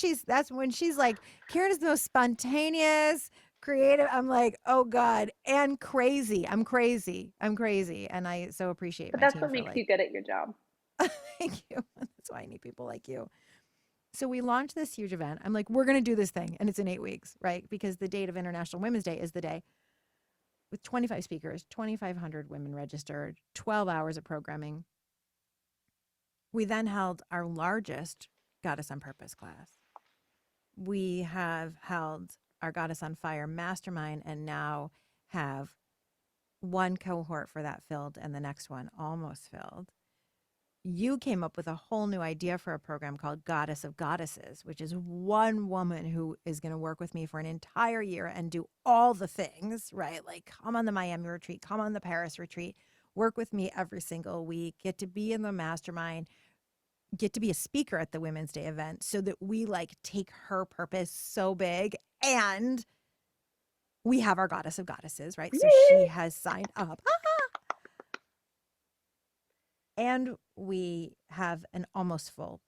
S2: she's like, Karen is the most spontaneous, creative. I'm like, oh God, and crazy. I'm crazy. I'm crazy. And I so appreciate
S3: But
S2: my
S3: that's
S2: team
S3: what
S2: for
S3: makes
S2: like,
S3: you good at your job.
S2: thank you. That's why I need people like you. So we launched this huge event. I'm like, we're going to do this thing. And it's in 8 weeks, right? Because the date of International Women's Day is the day with 25 speakers, 2,500 women registered, 12 hours of programming. We then held our largest Goddess on Purpose class. We have held our Goddess on Fire mastermind and now have one cohort for that filled and the next one almost filled. You came up with a whole new idea for a program called Goddess of Goddesses, which is one woman who is going to work with me for an entire year and do all the things, right? Like come on the Miami retreat, come on the Paris retreat, work with me every single week, get to be in the mastermind, get to be a speaker at the Women's Day event so that we like take her purpose so big. And we have our Goddess of Goddesses, right? So she has signed up. And we have an almost full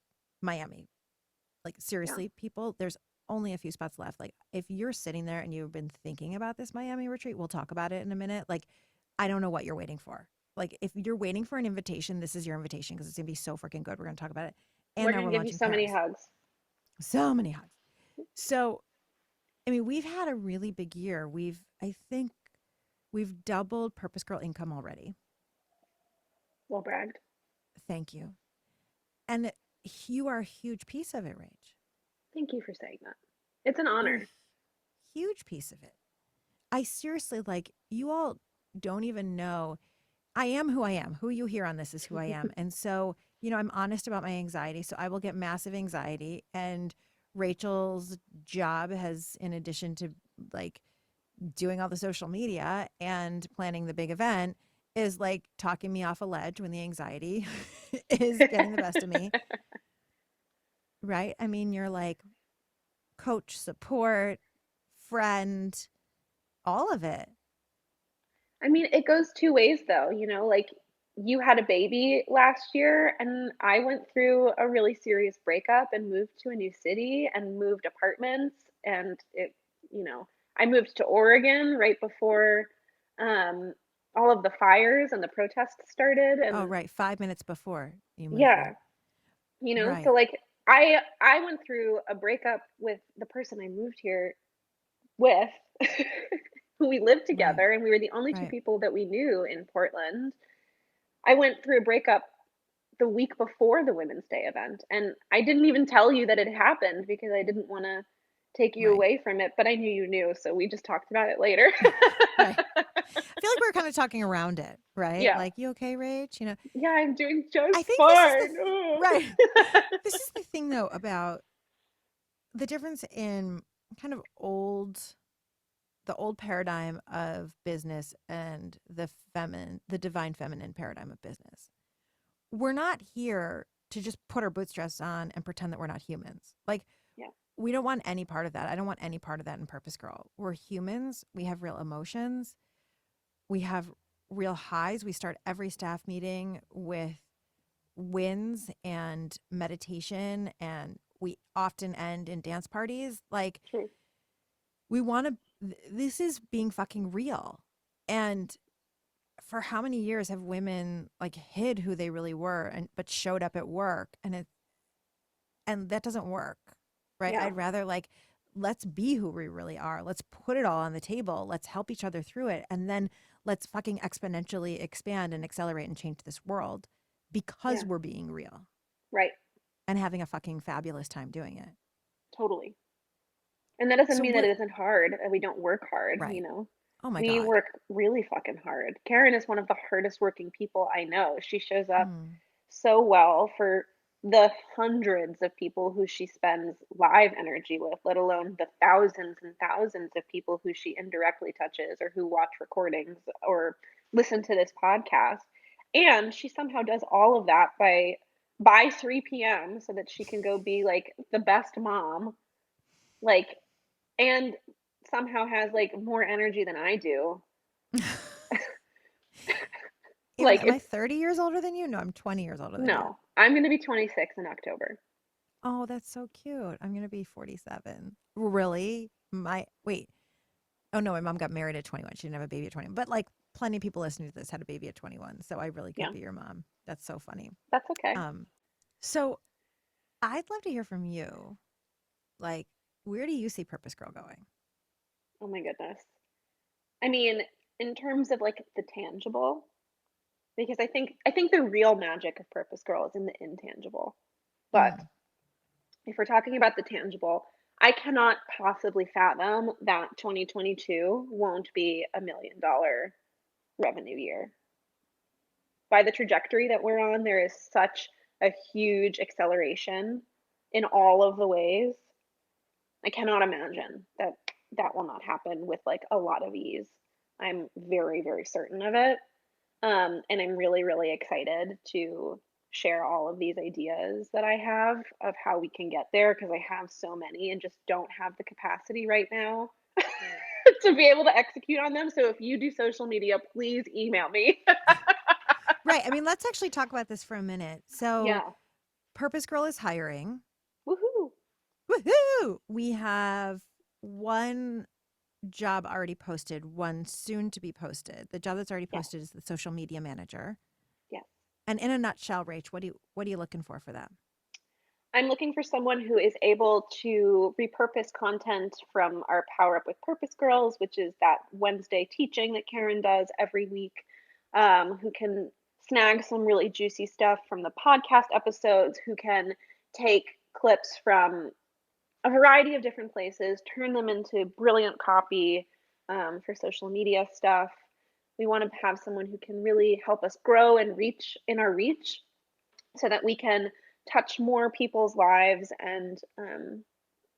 S2: Miami. Like,
S3: Yeah.
S2: seriously, people, there's only a few spots left. Like, if you're sitting there and you've been thinking about this Miami retreat, we'll talk about it in a minute. Like, I don't know what you're waiting for. Like, if you're waiting for an invitation, this is your invitation because it's going to be so freaking good. We're going to talk about it. And
S3: We're
S2: now
S3: going
S2: we're
S3: to give you
S2: launching
S3: so many
S2: Paris.
S3: hugs.
S2: So many hugs. So, I mean, we've had a really big year. I think we've doubled Purpose Girl income already.
S3: Well bragged.
S2: Thank you. And you are a huge piece of it, Rach.
S3: Thank you for saying that. It's an
S2: You're
S3: honor.
S2: a huge piece of it. I seriously, like, you all don't even know. I am who I am. Who you hear on this is who I am. And so, I'm honest about my anxiety. So I will get massive anxiety. And Rachel's job has, in addition to like doing all the social media and planning the big event, is like talking me off a ledge when the anxiety is getting the best of me. Right? I mean, you're like coach, support, friend, all of it.
S3: I mean, it goes two ways though, like you had a baby last year and I went through a really serious breakup and moved to a new city and moved apartments and I moved to Oregon right before um all of the fires and the protests started
S2: Oh,
S3: and
S2: right. 5 minutes before you moved
S3: yeah,
S2: there.
S3: so
S2: Right.
S3: like I went through a breakup with the person I moved here with who we lived
S2: Right.
S3: together and we were the only two
S2: Right.
S3: people that we knew in Portland. I went through a breakup the week before the Women's Day event and I didn't even tell you that it happened because I didn't want to take you
S2: Right.
S3: away from it, but I knew you knew, so we just talked about it later.
S2: Right. I feel like we're kind of talking around it, right?
S3: Yeah.
S2: Like, you okay, Rach?
S3: Yeah, I'm doing just
S2: I think this is
S3: fine. Oh.
S2: right. This is the thing though about the difference in kind of the old paradigm of business and the divine feminine paradigm of business. we're not here to just put our bootstraps on and pretend that we're not humans. Like,
S3: Yeah.
S2: we don't want any part of that. I don't want any part of that in Purpose Girl. We're humans. We have real emotions. We have real highs. We start every staff meeting with wins and meditation, and we often end in dance parties. Like,
S3: True.
S2: we want to, this is being fucking real. And for how many years have women like hid who they really were but showed up at work, and that doesn't work, right?
S3: Yeah.
S2: I'd rather like, let's be who we really are. Let's put it all on the table. Let's help each other through it. And then let's fucking exponentially expand and accelerate and change this world because
S3: Yeah.
S2: we're being real
S3: Right.
S2: and having a fucking fabulous time doing it.
S3: Totally. And that doesn't
S2: So
S3: mean that it isn't hard and we don't work hard,
S2: right. Oh my
S3: We
S2: God.
S3: work really fucking hard. Karen is one of the hardest working people I know. She shows up so well for the hundreds of people who she spends live energy with, let alone the thousands and thousands of people who she indirectly touches or who watch recordings or listen to this podcast. And she somehow does all of that by 3 p.m. so that she can go be like the best mom. Like, and somehow has like more energy than I do. Like,
S2: am I 30 years older than you? No, I'm 20 years older than you.
S3: No, I'm going to be 26 in October.
S2: Oh, that's so cute. I'm going to be 47. Really? Wait. Oh no, my mom got married at 21. She didn't have a baby at 21. But like, plenty of people listening to this had a baby at 21. So I really could be your mom. That's so funny.
S3: That's okay.
S2: So I'd love to hear from you. Like, where do you see Purpose Girl going?
S3: Oh my goodness. I mean, in terms of like the tangible, because I think the real magic of Purpose Girl is in the intangible. But if we're talking about the tangible, I cannot possibly fathom that 2022 won't be $1 million revenue year. By the trajectory that we're on, there is such a huge acceleration in all of the ways. I cannot imagine that will not happen with like a lot of ease. I'm very, very certain of it. And I'm really, really excited to share all of these ideas that I have of how we can get there, because I have so many and just don't have the capacity right now to be able to execute on them. So if you do social media, please email me.
S2: Right. I mean, let's actually talk about this for a minute. So
S3: Yeah.
S2: Purpose Girl is hiring.
S3: Woohoo.
S2: Woohoo! We have one job already posted, one soon to be posted. The job that's already posted is the social media manager.
S3: Yeah.
S2: And in a nutshell, Rach, what are you looking for that?
S3: I'm looking for someone who is able to repurpose content from our Power Up with Purpose Girls, which is that Wednesday teaching that Karen does every week, who can snag some really juicy stuff from the podcast episodes, who can take clips from a variety of different places, turn them into brilliant copy for social media stuff. We want to have someone who can really help us grow and reach so that we can touch more people's lives and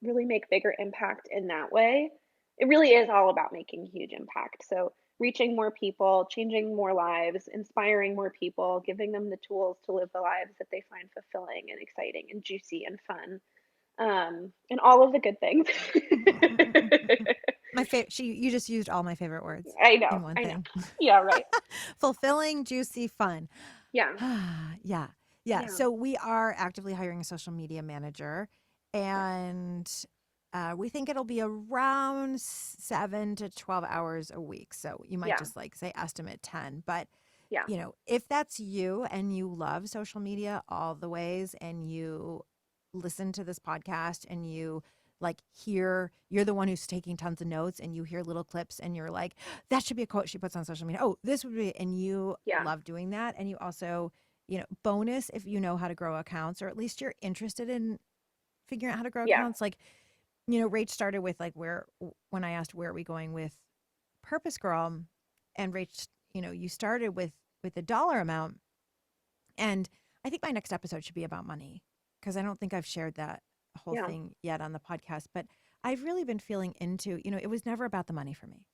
S3: really make bigger impact in that way. It really is all about making huge impact. So reaching more people, changing more lives, inspiring more people, giving them the tools to live the lives that they find fulfilling and exciting and juicy and fun. And all of the good things.
S2: My favorite. You just used all my favorite words.
S3: I know.
S2: In one thing.
S3: Yeah, right.
S2: Fulfilling, juicy, fun.
S3: Yeah.
S2: Yeah. So we are actively hiring a social media manager, and we think it'll be around 7 to 12 hours a week. So you might just like say estimate 10, but you know, if that's you and you love social media all the ways, and you listen to this podcast and you like you're the one who's taking tons of notes, and you hear little clips and you're like, that should be a quote she puts on social media. Oh, this would be, and you love doing that. And you also, you know, bonus if you know how to grow accounts, or at least you're interested in figuring out how to grow accounts. Like, you know, Rach started with like when I asked where are we going with Purpose Girl, and Rach, you know, you started with a dollar amount. And I think my next episode should be about money, because I don't think I've shared that whole thing yet on the podcast. But I've really been feeling into, you know, it was never about the money for me.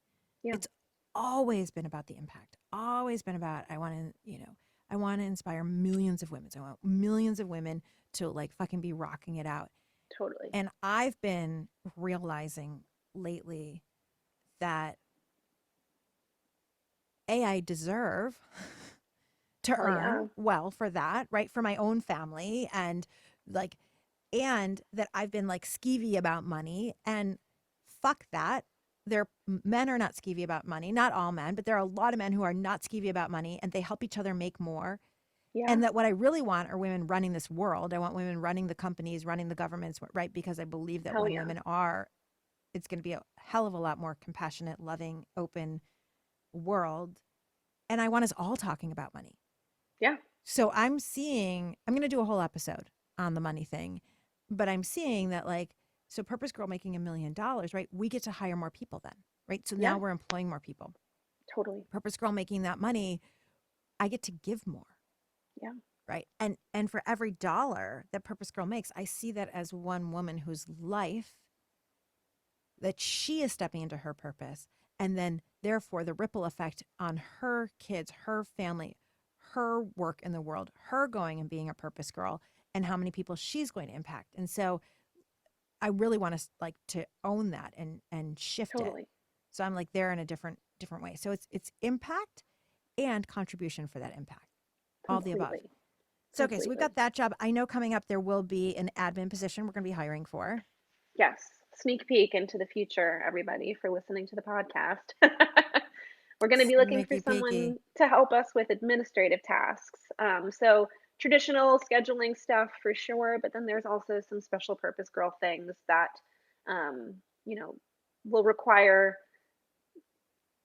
S2: It's always been about the impact, always been about, I want to, you know, I want to inspire millions of women. So I want millions of women to like fucking be rocking it out.
S3: Totally.
S2: And I've been realizing lately that I deserve to
S3: Oh yeah.
S2: earn well for that, right? For my own family and like, and that I've been like skeevy about money, and fuck that. Men are not skeevy about money. Not all men, but there are a lot of men who are not skeevy about money, and they help each other make more.
S3: Yeah.
S2: And that what I really want are women running this world. I want women running the companies, running the governments, right? Because I believe that
S3: Hell
S2: when
S3: yeah.
S2: women are, it's going to be a hell of a lot more compassionate, loving, open world. And I want us all talking about money.
S3: Yeah.
S2: So I'm going to do a whole episode on the money thing, but I'm seeing that like, so Purpose Girl making $1 million, right? We get to hire more people then, right? So
S3: Yeah.
S2: now we're employing more people.
S3: Totally.
S2: Purpose Girl making that money, I get to give more.
S3: Yeah.
S2: Right. And for every dollar that Purpose Girl makes, I see that as one woman whose life that she is stepping into her purpose. And then therefore the ripple effect on her kids, her family, her work in the world, her going and being a Purpose Girl, and how many people she's going to impact. And so I really want to like to own that and shift it.
S3: Totally.
S2: So I'm like there in a different way. So it's impact and contribution for that impact. All the above.
S3: Completely.
S2: So, okay, so we've got that job. I know coming up there will be an admin position we're going to be hiring for.
S3: Yes. Sneak peek into the future, everybody, for listening to the podcast. We're going to be looking for
S2: Sneaky
S3: someone
S2: peeky.
S3: to help us with administrative tasks. So traditional scheduling stuff for sure, but then there's also some special purpose girl things that, um, you know, will require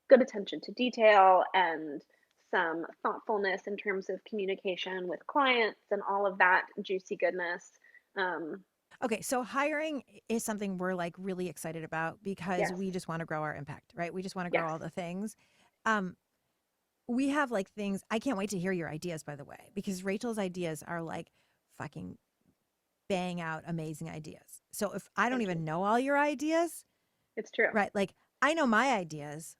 S3: good attention to detail and some thoughtfulness in terms of communication with clients and all of that juicy goodness. Um,
S2: Okay, so hiring is something we're like really excited about because
S3: yes,
S2: we just want to grow our impact, right? We just want to grow
S3: yes,
S2: all the things. Um, we have like things, I can't wait to hear your ideas, by the way, because Rachel's ideas are like fucking bang out amazing ideas. So if I don't
S3: thank you.
S2: even know all your ideas,
S3: It's true.
S2: right? Like I know my ideas.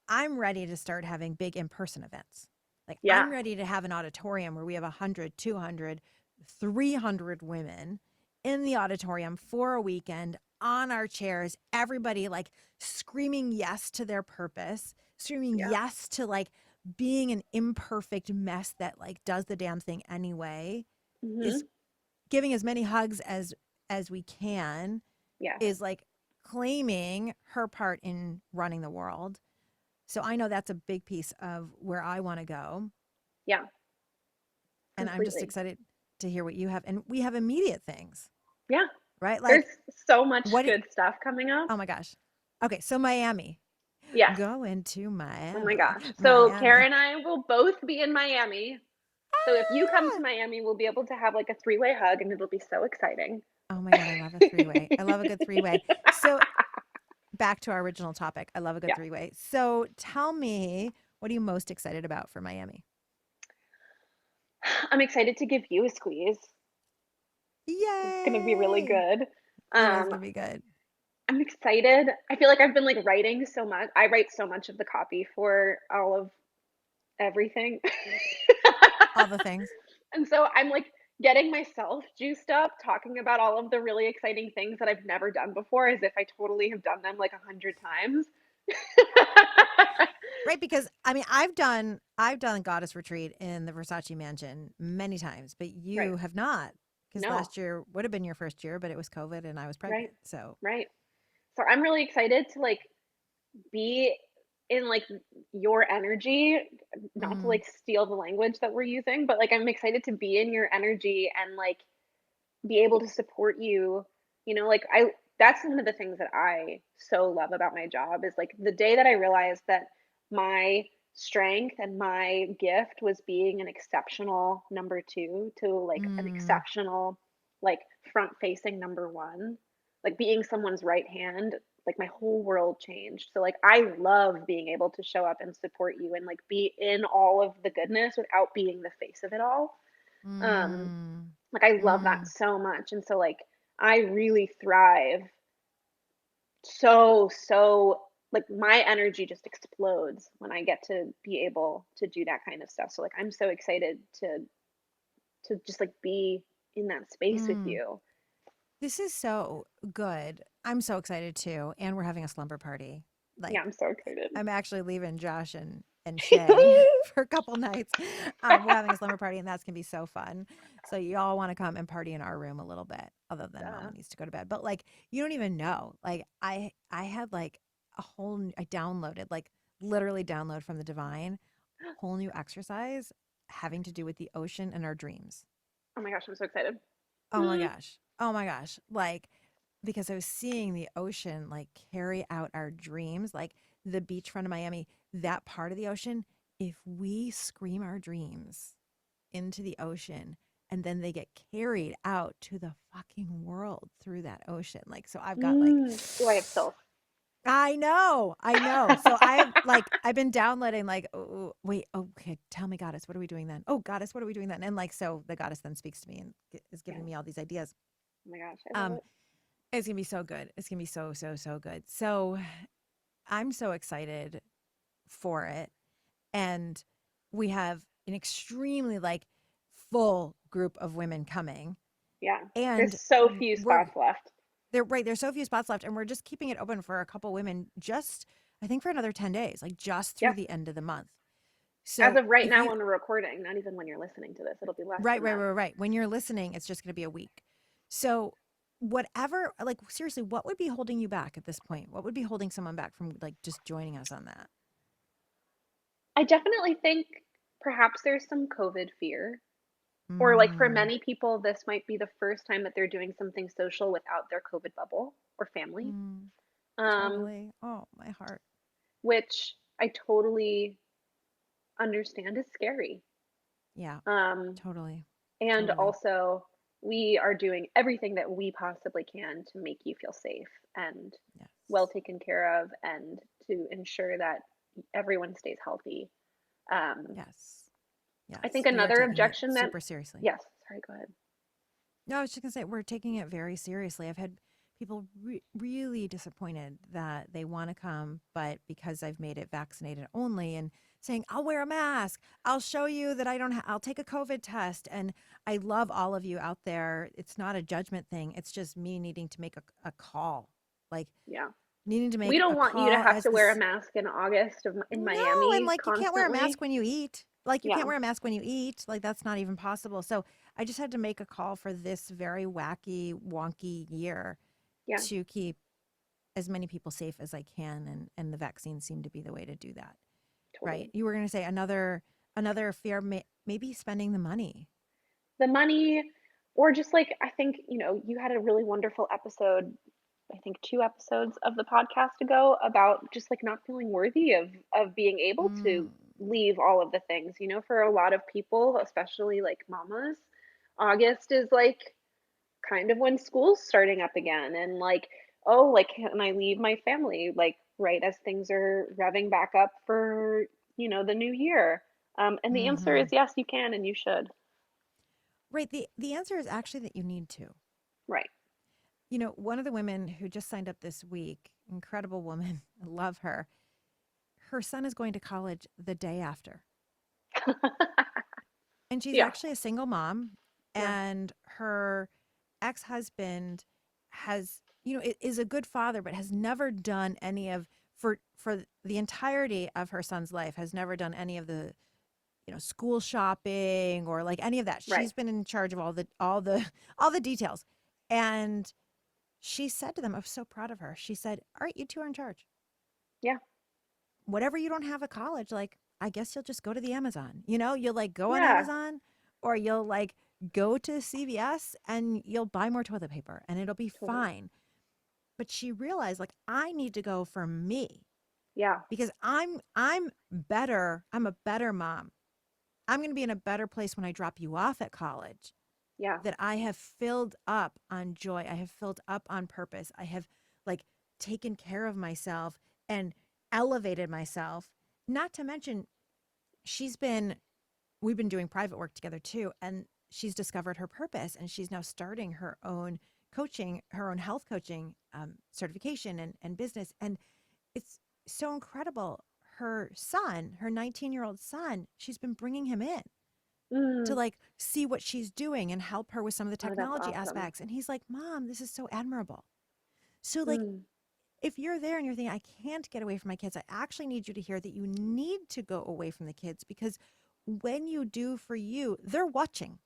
S2: I'm ready to start having big in-person events. Like
S3: Yeah.
S2: I'm ready to have an auditorium where we have 100, 200, 300 women in the auditorium for a weekend on our chairs, everybody like screaming yes to their purpose, screaming
S3: Yeah.
S2: yes to like being an imperfect mess that like does the damn thing anyway,
S3: Hmm.
S2: is giving as many hugs as we can,
S3: Yes.
S2: is like claiming her part in running the world. So I know that's a big piece of where I want to go.
S3: Yeah.
S2: And I'm just
S3: Completely.
S2: excited to hear what you have. And we have immediate things,
S3: Yeah.
S2: right?
S3: There's
S2: Like,
S3: so much
S2: what?
S3: good stuff coming up.
S2: Oh my gosh. Okay. So Miami.
S3: Yes.
S2: Go into
S3: Oh my
S2: Miami.
S3: gosh. So Kara
S2: Miami.
S3: and I will both be in Miami. So if you come to
S2: Ah!
S3: Miami, we'll be able to have like a three-way hug and it'll be so exciting.
S2: Oh my God. I love a three-way. I love a good three-way. So back to our original topic. I love a good
S3: Yeah.
S2: three-way. So tell me, what are you most excited about for Miami?
S3: I'm excited to give you a squeeze. It's going to be really
S2: Yay.
S3: good.
S2: It is
S3: Um,
S2: going to be good.
S3: I'm excited. I feel like I've been like writing so much. I write so much of the copy for all of everything.
S2: All the things.
S3: And so I'm like getting myself juiced up talking about all of the really exciting things that I've never done before as if I totally have done them like 100 times.
S2: Right, because I mean, I've done Goddess Retreat in the Versace Mansion many times, but
S3: Right.
S2: you have not, because
S3: No.
S2: last year would have been your first year, but it was COVID and I was pregnant.
S3: Right.
S2: So,
S3: Right. So I'm really excited to like be in like your energy, not to
S2: mm,
S3: like steal the language that we're using, but like I'm excited to be in your energy and like be able to support you. Like that's one of the things that I so love about my job is like the day that I realized that my strength and my gift was being an exceptional number two to like an
S2: mm,
S3: exceptional like front facing number one, like being someone's right hand, like my whole world changed. So like I love being able to show up and support you and like be in all of the goodness without being the face of it all. um
S2: mm,
S3: like I love that
S2: mm.
S3: so much. And so like I really thrive so like my energy just explodes when I get to be able to do that kind of stuff. So like I'm so excited to just like be in that space with
S2: Mm.
S3: you.
S2: This is so good. I'm so excited too. And we're having a slumber party.
S3: Yeah,
S2: Like,
S3: I'm so excited.
S2: I'm actually leaving Josh and Shay for a couple nights. We're having a slumber party, and that's gonna be so fun. So you all want to come and party in our room a little bit, other than Mama needs to go to bed. But like, you don't even know. Like, I had like I downloaded, like literally download from the divine, whole new exercise having to do with the ocean and our dreams.
S3: Oh my gosh, I'm so excited.
S2: Oh my gosh. Oh my gosh. Like, because I was seeing the ocean like carry out our dreams, like the beachfront of Miami, that part of the ocean. If we scream our dreams into the ocean and then they get carried out to the fucking world through that ocean. Like, so I've got like,
S3: Oh, I have self.
S2: I know, I know. So I have like, I've been downloading like, oh, wait, okay, tell me, goddess, what are we doing then? Oh, goddess, what are we doing then? And like, so the goddess then speaks to me and is giving me all these ideas.
S3: Oh my gosh, I love it.
S2: It's gonna be so good. It's gonna be so, so, so good. So I'm so excited for it. And we have an extremely like full group of women coming.
S3: Yeah.
S2: And
S3: There's so few
S2: we're
S3: spots left.
S2: there's so few spots left, and we're just keeping it open for a couple women, just I think for another 10 days, like just through
S3: Yeah.
S2: the end of the month.
S3: As
S2: So
S3: of right
S2: if
S3: now
S2: you
S3: on the recording, not even when you're listening to this, it'll be less
S2: right,
S3: than
S2: right,
S3: that.
S2: right, right. When you're listening, it's just gonna be a week. So whatever, like seriously, what would be holding you back at this point? What would be holding someone back from like just joining us on that?
S3: I definitely think perhaps there's some COVID fear. Or like for
S2: Mm,
S3: many people, this might be the first time that they're doing something social without their COVID bubble or family.
S2: mm,
S3: Um,
S2: totally. Oh, my heart.
S3: which I totally understand is scary.
S2: Yeah,
S3: Um,
S2: totally.
S3: and
S2: Totally.
S3: also, we are doing everything that we possibly can to make you feel safe and well
S2: Yes.
S3: taken care of and to ensure that everyone stays healthy. Um,
S2: Yes.
S3: I
S2: Yes.
S3: think
S2: We are
S3: another
S2: taking it
S3: objection that,
S2: super seriously.
S3: yes, sorry, go ahead.
S2: No, I was just going to say, we're taking it very seriously. I've had people really disappointed that they want to come, but because I've made it vaccinated only and saying, I'll wear a mask, I'll show you that I don't, I'll take a COVID test. And I love all of you out there. It's not a judgment thing. It's just me needing to make a call, like
S3: Yeah.
S2: needing to
S3: We
S2: make
S3: don't
S2: a
S3: want you to
S2: call
S3: have
S2: as
S3: to wear a
S2: this.
S3: mask in August in
S2: No, and
S3: Miami
S2: like you can't wear a mask
S3: constantly.
S2: when you eat. Like you
S3: Yeah.
S2: can't wear a mask when you eat. Like that's not even possible. So I just had to make a call for this very wacky, wonky year
S3: Yeah,
S2: to keep as many people safe as I can, and the vaccines seem to be the way to do that. Right?
S3: totally.
S2: You were going to say another fear, maybe spending the money.
S3: The money, or just like, I think, you had a really wonderful episode, I think 2 episodes of the podcast ago about just like not feeling worthy of being able to
S2: Mm,
S3: leave all of the things. For a lot of people, especially like mamas, August is like kind of when school's starting up again and like, oh, like can I leave my family like right as things are revving back up for, the new year? And the answer
S2: hmm
S3: is yes, you can and you should.
S2: Right. The answer is actually that you need to.
S3: Right.
S2: One of the women who just signed up this week, incredible woman, I love her. Her son is going to college the day after. And she's
S3: Yeah.
S2: actually a single mom,
S3: Yeah.
S2: and her ex-husband is a good father, but has never done any of for the entirety of her son's life, has never done any of the, school shopping or like any of that.
S3: Right.
S2: She's been in charge of all the all the details. And she said to them, I was so proud of her. She said, "All right, you two are in charge.
S3: Yeah.
S2: Whatever you don't have at college, like, I guess you'll just go to the Amazon. You'll like go on
S3: Yeah.
S2: Amazon, or you'll like go to CVS and you'll buy more toilet paper and it'll be
S3: Totally.
S2: fine." But she realized, like, I need to go for me
S3: Yeah.
S2: because I'm better. I'm a better mom. I'm going to be in a better place when I drop you off at college,
S3: Yeah.
S2: that I have filled up on joy. I have filled up on purpose. I have like taken care of myself and elevated myself. Not to mention, she's been, we've been doing private work together too. And she's discovered her purpose, and she's now starting her own coaching, her own health coaching certification and business. And it's so incredible. Her son, her 19-year-old son, she's been bringing him in to
S3: Mm.
S2: like see what she's doing and help her with some of the
S3: Oh, that's
S2: technology
S3: awesome.
S2: aspects. And he's like, Mom, this is so admirable. So like,
S3: Mm.
S2: if you're there and you're thinking, I can't get away from my kids, I actually need you to hear that you need to go away from the kids, because when you do for you, they're watching.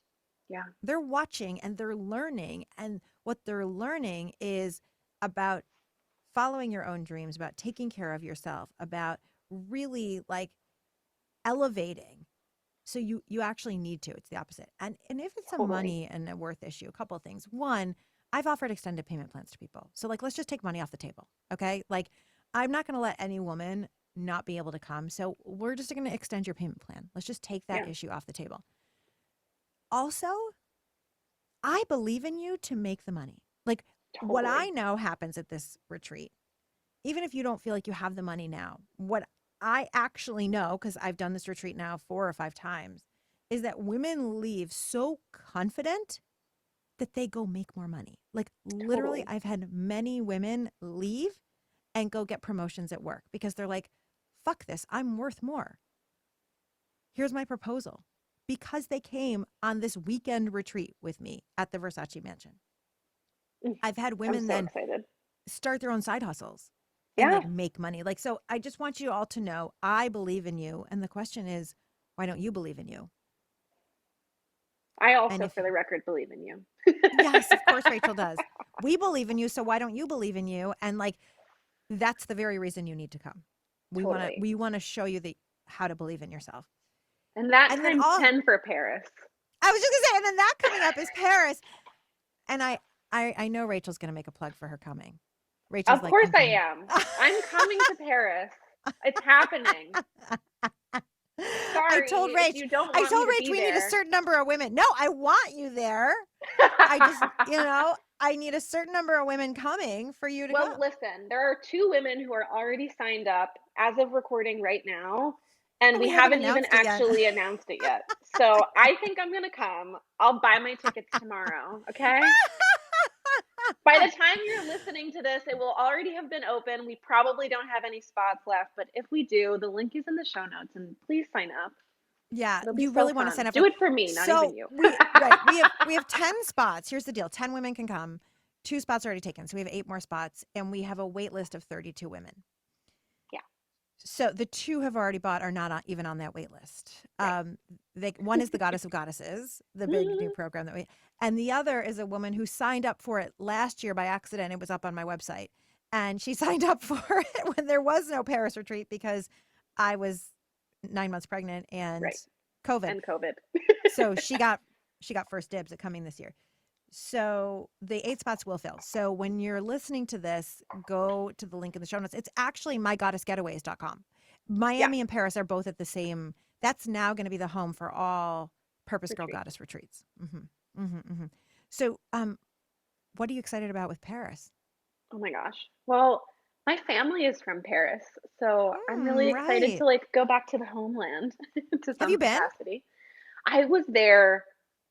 S3: Yeah,
S2: They're watching and they're learning. And what they're learning is about following your own dreams, about taking care of yourself, about really like elevating. So you actually need to. It's the opposite. And if it's a
S3: totally.
S2: money and a worth issue, a couple of things. One, I've offered extended payment plans to people. So like let's just take money off the table. Okay? Like I'm not going to let any woman not be able to come. So we're just going to extend your payment plan. Let's just take that
S3: Yeah,
S2: issue off the table. Also, I believe in you to make the money. Like what I
S3: totally.
S2: know happens at this retreat, even if you don't feel like you have the money now, what I actually know, because I've done this retreat now 4 or 5 times, is that women leave so confident that they go make more money. Like literally,
S3: Totally.
S2: I've had many women leave and go get promotions at work because they're like, fuck this, I'm worth more. Here's my proposal. Because they came on this weekend retreat with me at the Versace mansion.
S3: Mm.
S2: I've had
S3: I'm
S2: women
S3: so
S2: then
S3: excited.
S2: start their own side hustles and
S3: Yeah.
S2: like make money. Like, so I just want you all to know I believe in you. And the question is, why don't you believe in you?
S3: I
S2: And
S3: also,
S2: if,
S3: for the record, believe in you.
S2: yes, of course, Rachel does. We believe in you. So why don't you believe in you? And like, that's the very reason you need to come.
S3: Totally.
S2: We want to show you how to believe in yourself.
S3: And that
S2: And then
S3: times
S2: all,
S3: 10 for Paris.
S2: I was just gonna say, and then that coming up is Paris. And I know Rachel's going to make a plug for her coming. Rachel's
S3: Of
S2: like,
S3: course
S2: I'm
S3: I
S2: coming.
S3: am. I'm coming to Paris. It's happening.
S2: I
S3: Sorry
S2: told
S3: if
S2: Rach,
S3: you don't
S2: I
S3: want me
S2: told
S3: to
S2: Rach
S3: be
S2: we need a
S3: there.
S2: certain number of women. No, I want you there. I just, I need a certain number of women coming for you to
S3: Well,
S2: come.
S3: listen, there are 2 women who are already signed up as of recording right now, and
S2: And
S3: we
S2: we haven't
S3: haven't even
S2: announced it yet.
S3: actually announced it yet. So I think I'm gonna come. I'll buy my tickets tomorrow, okay? By the time you're listening to this, it will already have been open. We probably don't have any spots left, but if we do, the link is in the show notes, and please sign up.
S2: Yeah,
S3: It'll be
S2: you
S3: so
S2: really want to
S3: fun.
S2: sign up
S3: Do
S2: for.
S3: it for me, not even
S2: So
S3: you.
S2: we have 10 spots. Here's the deal: 10 women can come. 2 spots are already taken, so we have 8 more spots, and we have a wait list of 32 women.
S3: Yeah,
S2: So the 2 have already bought are not even on that wait list.
S3: right.
S2: One is the Goddess of Goddesses, the big new program and the other is a woman who signed up for it last year by accident. It was up on my website, and she signed up for it when there was no Paris retreat because I was 9 months pregnant and
S3: Right.
S2: COVID.
S3: And COVID.
S2: So she got first dibs at coming this year. So the 8 spots will fill. So when you're listening to this, go to the link in the show notes. It's actually mygoddessgetaways.com.
S3: Yeah,
S2: Miami and Paris are both at the same. That's now going to be the home for all Purpose Girl
S3: retreat.
S2: Goddess retreats. So, what are you excited about with Paris?
S3: Oh my gosh. Well, my family is from Paris, so I'm really excited
S2: Right.
S3: to like go back to the homeland to
S2: Have
S3: some
S2: you been?
S3: capacity. I was there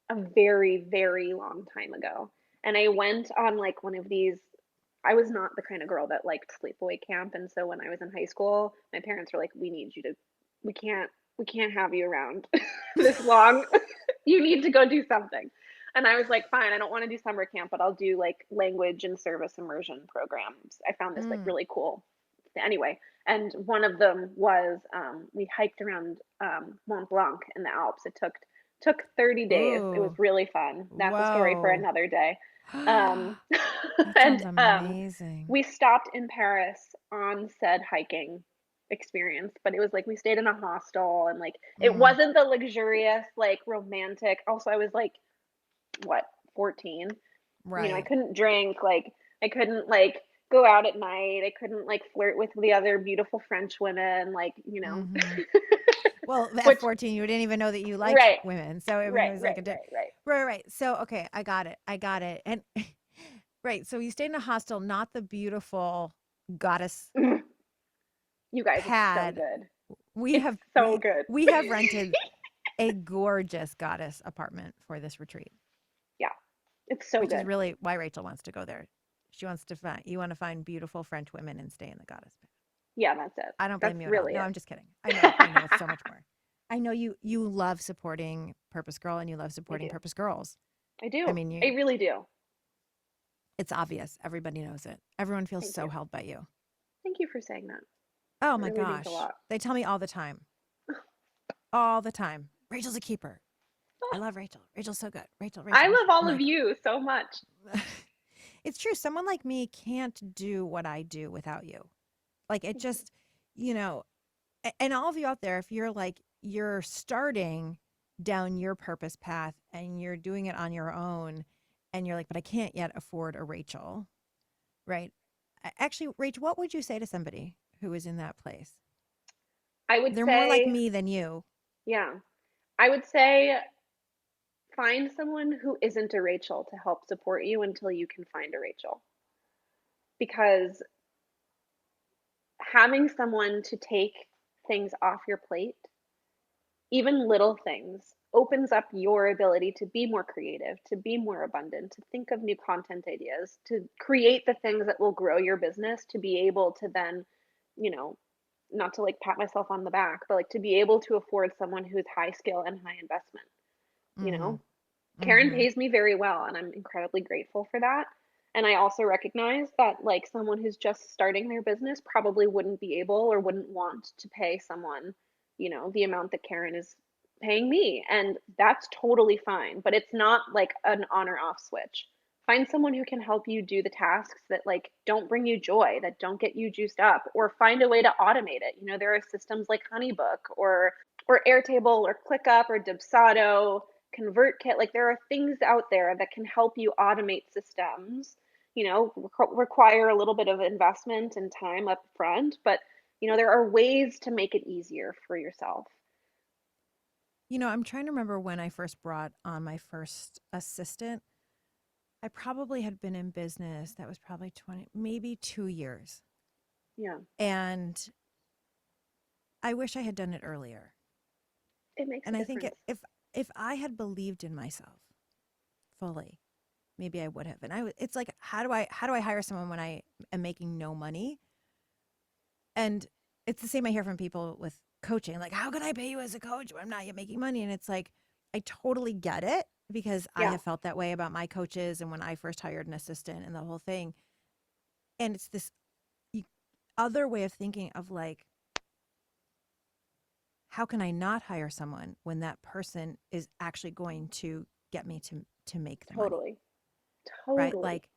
S3: a very, very long time ago, and I went on like one of these. I was not the kind of girl that liked sleepaway camp, and so when I was in high school, my parents were like, "We need you to. We can't. We can't have you around this long. You need to go do something." And I was like, fine, I don't want to do summer camp, but I'll do like language and service immersion programs. I found this like
S2: Mm.
S3: really cool. Anyway, and one of them was we hiked around Mont Blanc in the Alps. It took 30 days. It was
S2: Ooh.
S3: really fun. That's a story for
S2: Whoa.
S3: another day. Um,
S2: That
S3: and
S2: sounds amazing.
S3: we stopped in Paris on said hiking experience, but it was like we stayed in a hostel and like it
S2: Mm.
S3: wasn't the luxurious, like romantic. Also, I was like, what, 14? You know, I
S2: Right.
S3: couldn't drink, like I couldn't like go out at night. I couldn't like flirt with the other beautiful French women, like,
S2: Mm-hmm. Well, at
S3: which
S2: 14, you didn't even know that you liked
S3: right,
S2: women. So, I mean, it
S3: right,
S2: was like
S3: right, right, right.
S2: right. So, okay, I got it. And right. So you stayed in a hostel, not the beautiful goddess
S3: You guys, it's so
S2: pad.
S3: good.
S2: We
S3: It's
S2: have,
S3: so good.
S2: we have rented a gorgeous goddess apartment for this retreat,
S3: Yeah, it's so
S2: which is
S3: good.
S2: really why Rachel wants to go there. She wants to find, you want to find beautiful French women and stay in the goddess pad.
S3: Yeah, that's it.
S2: I don't
S3: That's
S2: blame you at all.
S3: really
S2: No,
S3: it.
S2: I'm just kidding. I know it's so much more. I know you love supporting Purpose Girl and you love
S3: I
S2: supporting
S3: do.
S2: Purpose Girls.
S3: I do.
S2: I mean,
S3: I really do.
S2: it's obvious. Everybody knows it. Everyone feels
S3: Thank
S2: so
S3: you.
S2: held by you.
S3: Thank you for saying that.
S2: Oh
S3: It
S2: my
S3: really means a
S2: gosh.
S3: lot.
S2: They tell me all the time. All the time. Rachel's a keeper. I love Rachel. Rachel's so good. Rachel,
S3: I
S2: Rachel,
S3: love
S2: Rachel.
S3: all
S2: I'm
S3: of
S2: like,
S3: you so much.
S2: it's true. Someone like me can't do what I do without you. Like it just, you know, and all of you out there, if you're like, you're starting down your purpose path and you're doing it on your own and you're like, but I can't yet afford a Rachel, right? Actually, Rach, what would you say to somebody who is in that place?
S3: I would
S2: They're more like
S3: say,
S2: me than you.
S3: yeah, I would say find someone who isn't a Rachel to help support you until you can find a Rachel. Because having someone to take things off your plate, even little things, opens up your ability to be more creative, to be more abundant, to think of new content ideas, to create the things that will grow your business, to be able to then, you know, not to like pat myself on the back, but like to be able to afford someone who's high skill and high investment, you
S2: Mm-hmm.
S3: know? Karen
S2: Mm-hmm.
S3: pays me very well, and I'm incredibly grateful for that. And I also recognize that like someone who's just starting their business probably wouldn't be able or wouldn't want to pay someone, the amount that Karen is paying me. And that's totally fine, but it's not like an on or off switch. Find someone who can help you do the tasks that like don't bring you joy, that don't get you juiced up, or find a way to automate it. There are systems like Honeybook or Airtable or ClickUp or Dubsado, ConvertKit. Like there are things out there that can help you automate systems, require a little bit of investment and time up front, but there are ways to make it easier for yourself.
S2: I'm trying to remember when I first brought on my first assistant. I probably had been in business. That was probably 20, maybe 2 years.
S3: Yeah.
S2: And I wish I had done it earlier.
S3: It makes
S2: And
S3: a
S2: I think
S3: difference.
S2: if I had believed in myself fully, maybe I would have. And it's like, how do I hire someone when I am making no money? And it's the same I hear from people with coaching. Like, how can I pay you as a coach when I'm not yet making money? And it's like, I totally get it because I
S3: Yeah.
S2: have felt that way about my coaches and when I first hired an assistant and the whole thing. And it's this other way of thinking of like, how can I not hire someone when that person is actually going to get me to make the money?
S3: Totally.
S2: Right?
S3: Totally.
S2: Like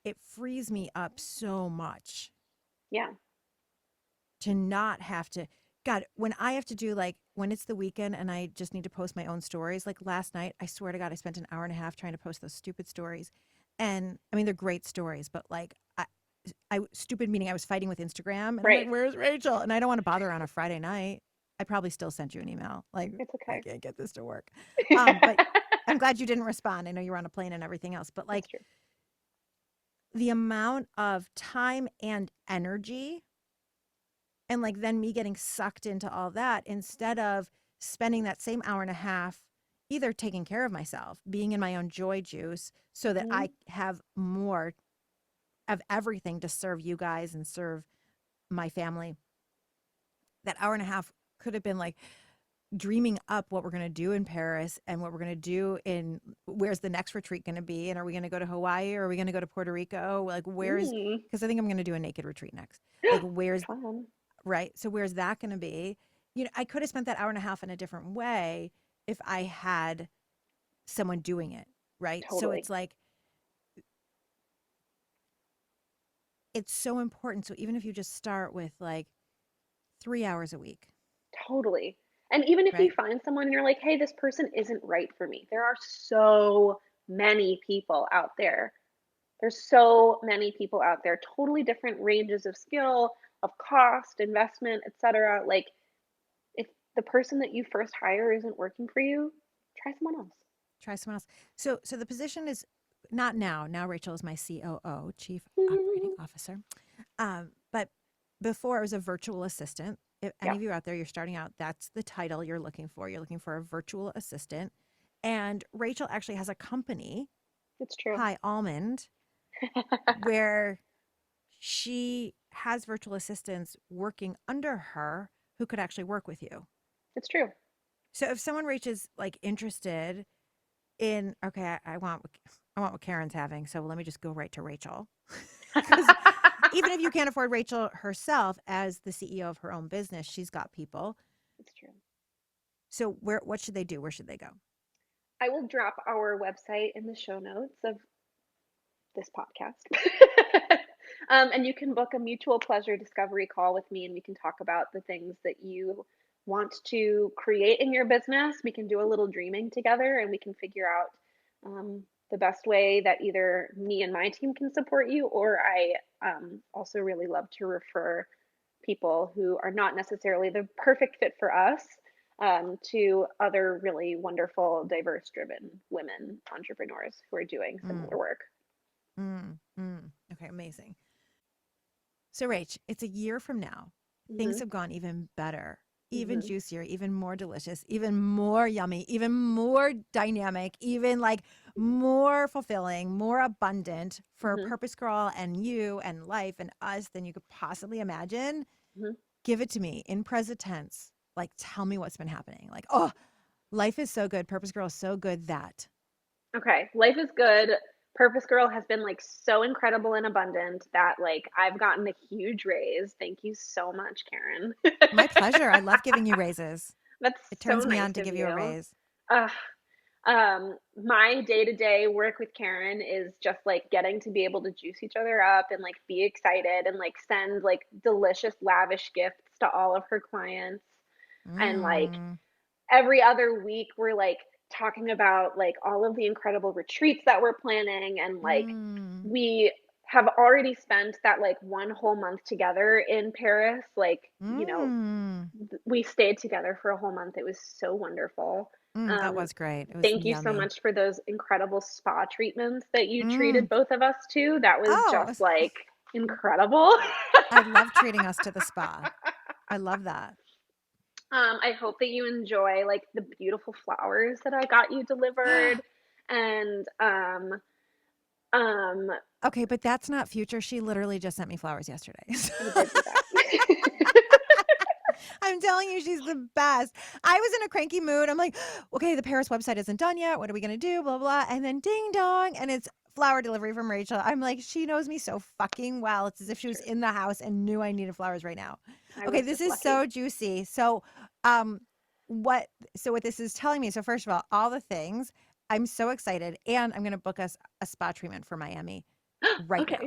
S2: it frees me up so much.
S3: Yeah.
S2: To not have to, God, when I have to do like when it's the weekend and I just need to post my own stories, like last night, I swear to God, I spent an hour and a half trying to post those stupid stories. And I mean, they're great stories, but like I stupid meaning I was fighting with Instagram and I'm
S3: Right.
S2: like, where's Rachel? And I don't want to bother her on a Friday night. I probably still sent you an email. Like,
S3: It's
S2: I
S3: okay.
S2: can't get this to work. But I'm glad you didn't respond. I know you were on a plane and everything else, but like
S3: That's true.
S2: the amount of time and energy and like then me getting sucked into all that instead of spending that same hour and a half either taking care of myself, being in my own joy juice so that I have more of everything to serve you guys and serve my family. That hour and a half could have been like dreaming up what we're going to do in Paris and what we're going to do in where's the next retreat going to be and are we going to go to Hawaii or are we going to go to Puerto Rico? Like where's because I think I'm going to do a naked retreat next. Like where's
S3: Fun.
S2: right? So where's that going to be? I could have spent that hour and a half in a different way if I had someone doing it, right?
S3: Totally.
S2: So it's like, it's so important. So even if you just start with like 3 hours a week.
S3: Totally. And even if you
S2: Right?
S3: find someone and you're like, hey, this person isn't right for me, there are so many people out there. There's so many people out there, totally different ranges of skill, of cost, investment, etc. Like, if the person that you first hire isn't working for you, try someone else.
S2: Try someone else. So the position is not now. Now Rachel is my COO, Chief Operating Officer. But before I was a virtual assistant. If any of you out there, you're starting out, that's the title you're looking for. You're looking for a virtual assistant. And Rachel actually has a company,
S3: It's true.
S2: Hi Almond, where she has virtual assistants working under her who could actually work with you.
S3: It's true.
S2: So if someone reaches like interested in, okay, I want what Karen's having, so let me just go right to Rachel. Because even if you can't afford Rachel herself as the CEO of her own business, she's got people.
S3: It's true.
S2: So what should they do? Where should they go?
S3: I will drop our website in the show notes of this podcast. And you can book a mutual pleasure discovery call with me, and we can talk about the things that you want to create in your business. We can do a little dreaming together, and we can figure out the best way that either me and my team can support you, or I also really love to refer people who are not necessarily the perfect fit for us to other really wonderful, diverse driven women entrepreneurs who are doing similar work.
S2: Okay, amazing. So Rach, it's a year from now. Things have gone even better, even juicier, even more delicious, even more yummy, even more dynamic, even like more fulfilling, more abundant for PurposeGirl and you and life and us than you could possibly imagine. Give it to me in present tense. Like, tell me what's been happening. Like, oh, life is so good. PurposeGirl is so good that.
S3: Okay, life is good. PurposeGirl has been like so incredible and abundant that like I've gotten a huge raise. Thank you so much, Karen.
S2: My pleasure. I love giving you raises.
S3: That's
S2: It turns
S3: so
S2: me
S3: nice
S2: on to
S3: of
S2: give you a raise.
S3: My day-to-day work with Karen is just like getting to be able to juice each other up and like be excited and like send like delicious, lavish gifts to all of her clients. And like every other week, we're like talking about like all of the incredible retreats that we're planning. And like we have already spent that like one whole month together in Paris. Like, you know, we stayed together for a whole month. It was so wonderful.
S2: That was great. It was
S3: Thank you
S2: yummy.
S3: so much for those incredible spa treatments that you treated both of us to. That was just like incredible.
S2: I love treating us to the spa. I love that.
S3: I hope that you enjoy like the beautiful flowers that I got you delivered. And
S2: okay, but that's not future. She literally just sent me flowers yesterday.
S3: I did do that.
S2: I'm telling you, she's the best. I was in a cranky mood. I'm like, okay, the Paris website isn't done yet. What are we going to do? Blah, blah. And then ding dong. And it's flower delivery from Rachel. I'm like, she knows me so fucking well. It's as if she was in the house and knew I needed flowers right now. Okay, this is so juicy. So what this is telling me, so first of all the things, I'm so excited. And I'm going to book us a spa treatment for Miami right now.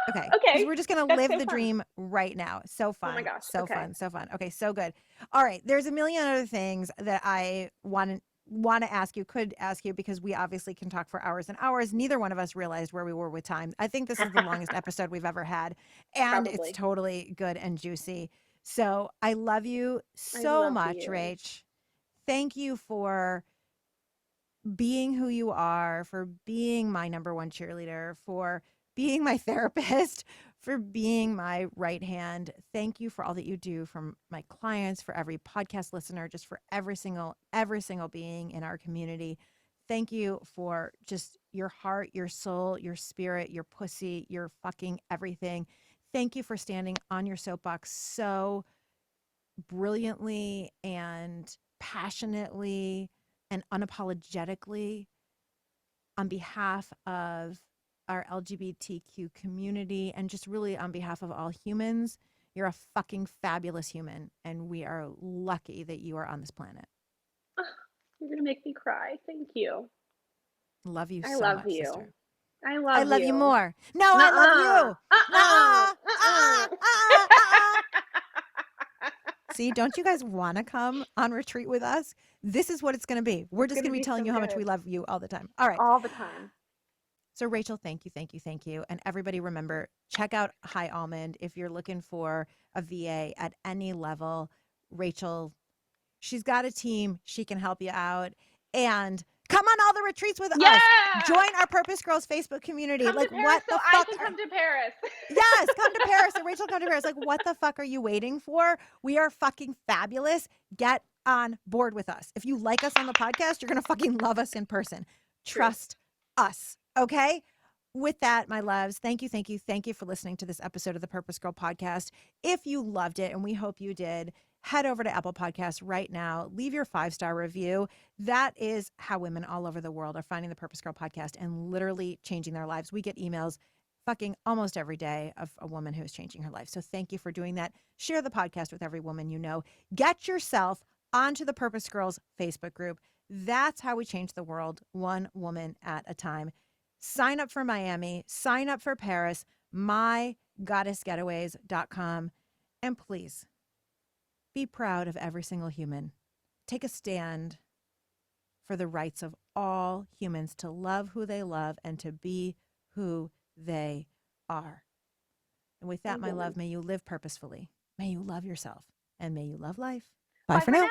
S2: Okay.
S3: Okay.
S2: We're just going to live the dream right now. So fun.
S3: Oh my gosh.
S2: So fun. So fun. Okay. So good. All right. There's a million other things that I want to ask you, could ask you, because we obviously can talk for hours and hours. Neither one of us realized where we were with time. I think this is the longest episode we've ever had. And It's totally good and juicy. So I love you so much, Rach. Thank you for being who you are, for being my number one cheerleader, for being my therapist, for being my right hand. Thank you for all that you do for my clients, for every podcast listener, just for every single being in our community. Thank you for just your heart, your soul, your spirit, your pussy, your fucking everything. Thank you for standing on your soapbox so brilliantly and passionately and unapologetically on behalf of our LGBTQ community and just really on behalf of all humans. You're a fucking fabulous human, and we are lucky that you are on this planet.
S3: Oh, you're going to make me cry. Thank you.
S2: Love you so much,
S3: I love you.
S2: sister.
S3: I love
S2: you more. No, I love you. See, don't you guys want to come on retreat with us? This is what it's going to be. We're just going to be telling you how much we love you all the time. All right.
S3: All the time.
S2: So Rachel, thank you. And everybody remember, check out High Almond if you're looking for a VA at any level. Rachel, she's got a team. She can help you out. And come on all the retreats with us. Join our Purpose Girls Facebook community.
S3: Come
S2: like,
S3: to Paris
S2: what the
S3: so
S2: fuck?
S3: I can come to Paris.
S2: Yes, come to Paris. And Rachel, come to Paris. Like, what the fuck are you waiting for? We are fucking fabulous. Get on board with us. If you like us on the podcast, you're going to fucking love us in person. Trust us. Okay? With that, my loves, thank you for listening to this episode of the Purpose Girl Podcast. If you loved it, and we hope you did, head over to Apple Podcasts right now. Leave your 5-star review. That is how women all over the world are finding the Purpose Girl Podcast and literally changing their lives. We get emails fucking almost every day of a woman who is changing her life. So thank you for doing that. Share the podcast with every woman you know. Get yourself onto the Purpose Girls Facebook group. That's how we change the world, one woman at a time. Sign up for Miami, sign up for Paris, mygoddessgetaways.com. And please be proud of every single human. Take a stand for the rights of all humans to love who they love and to be who they are. And with that, my love, may you live purposefully. May you love yourself and may you love life. Bye for now.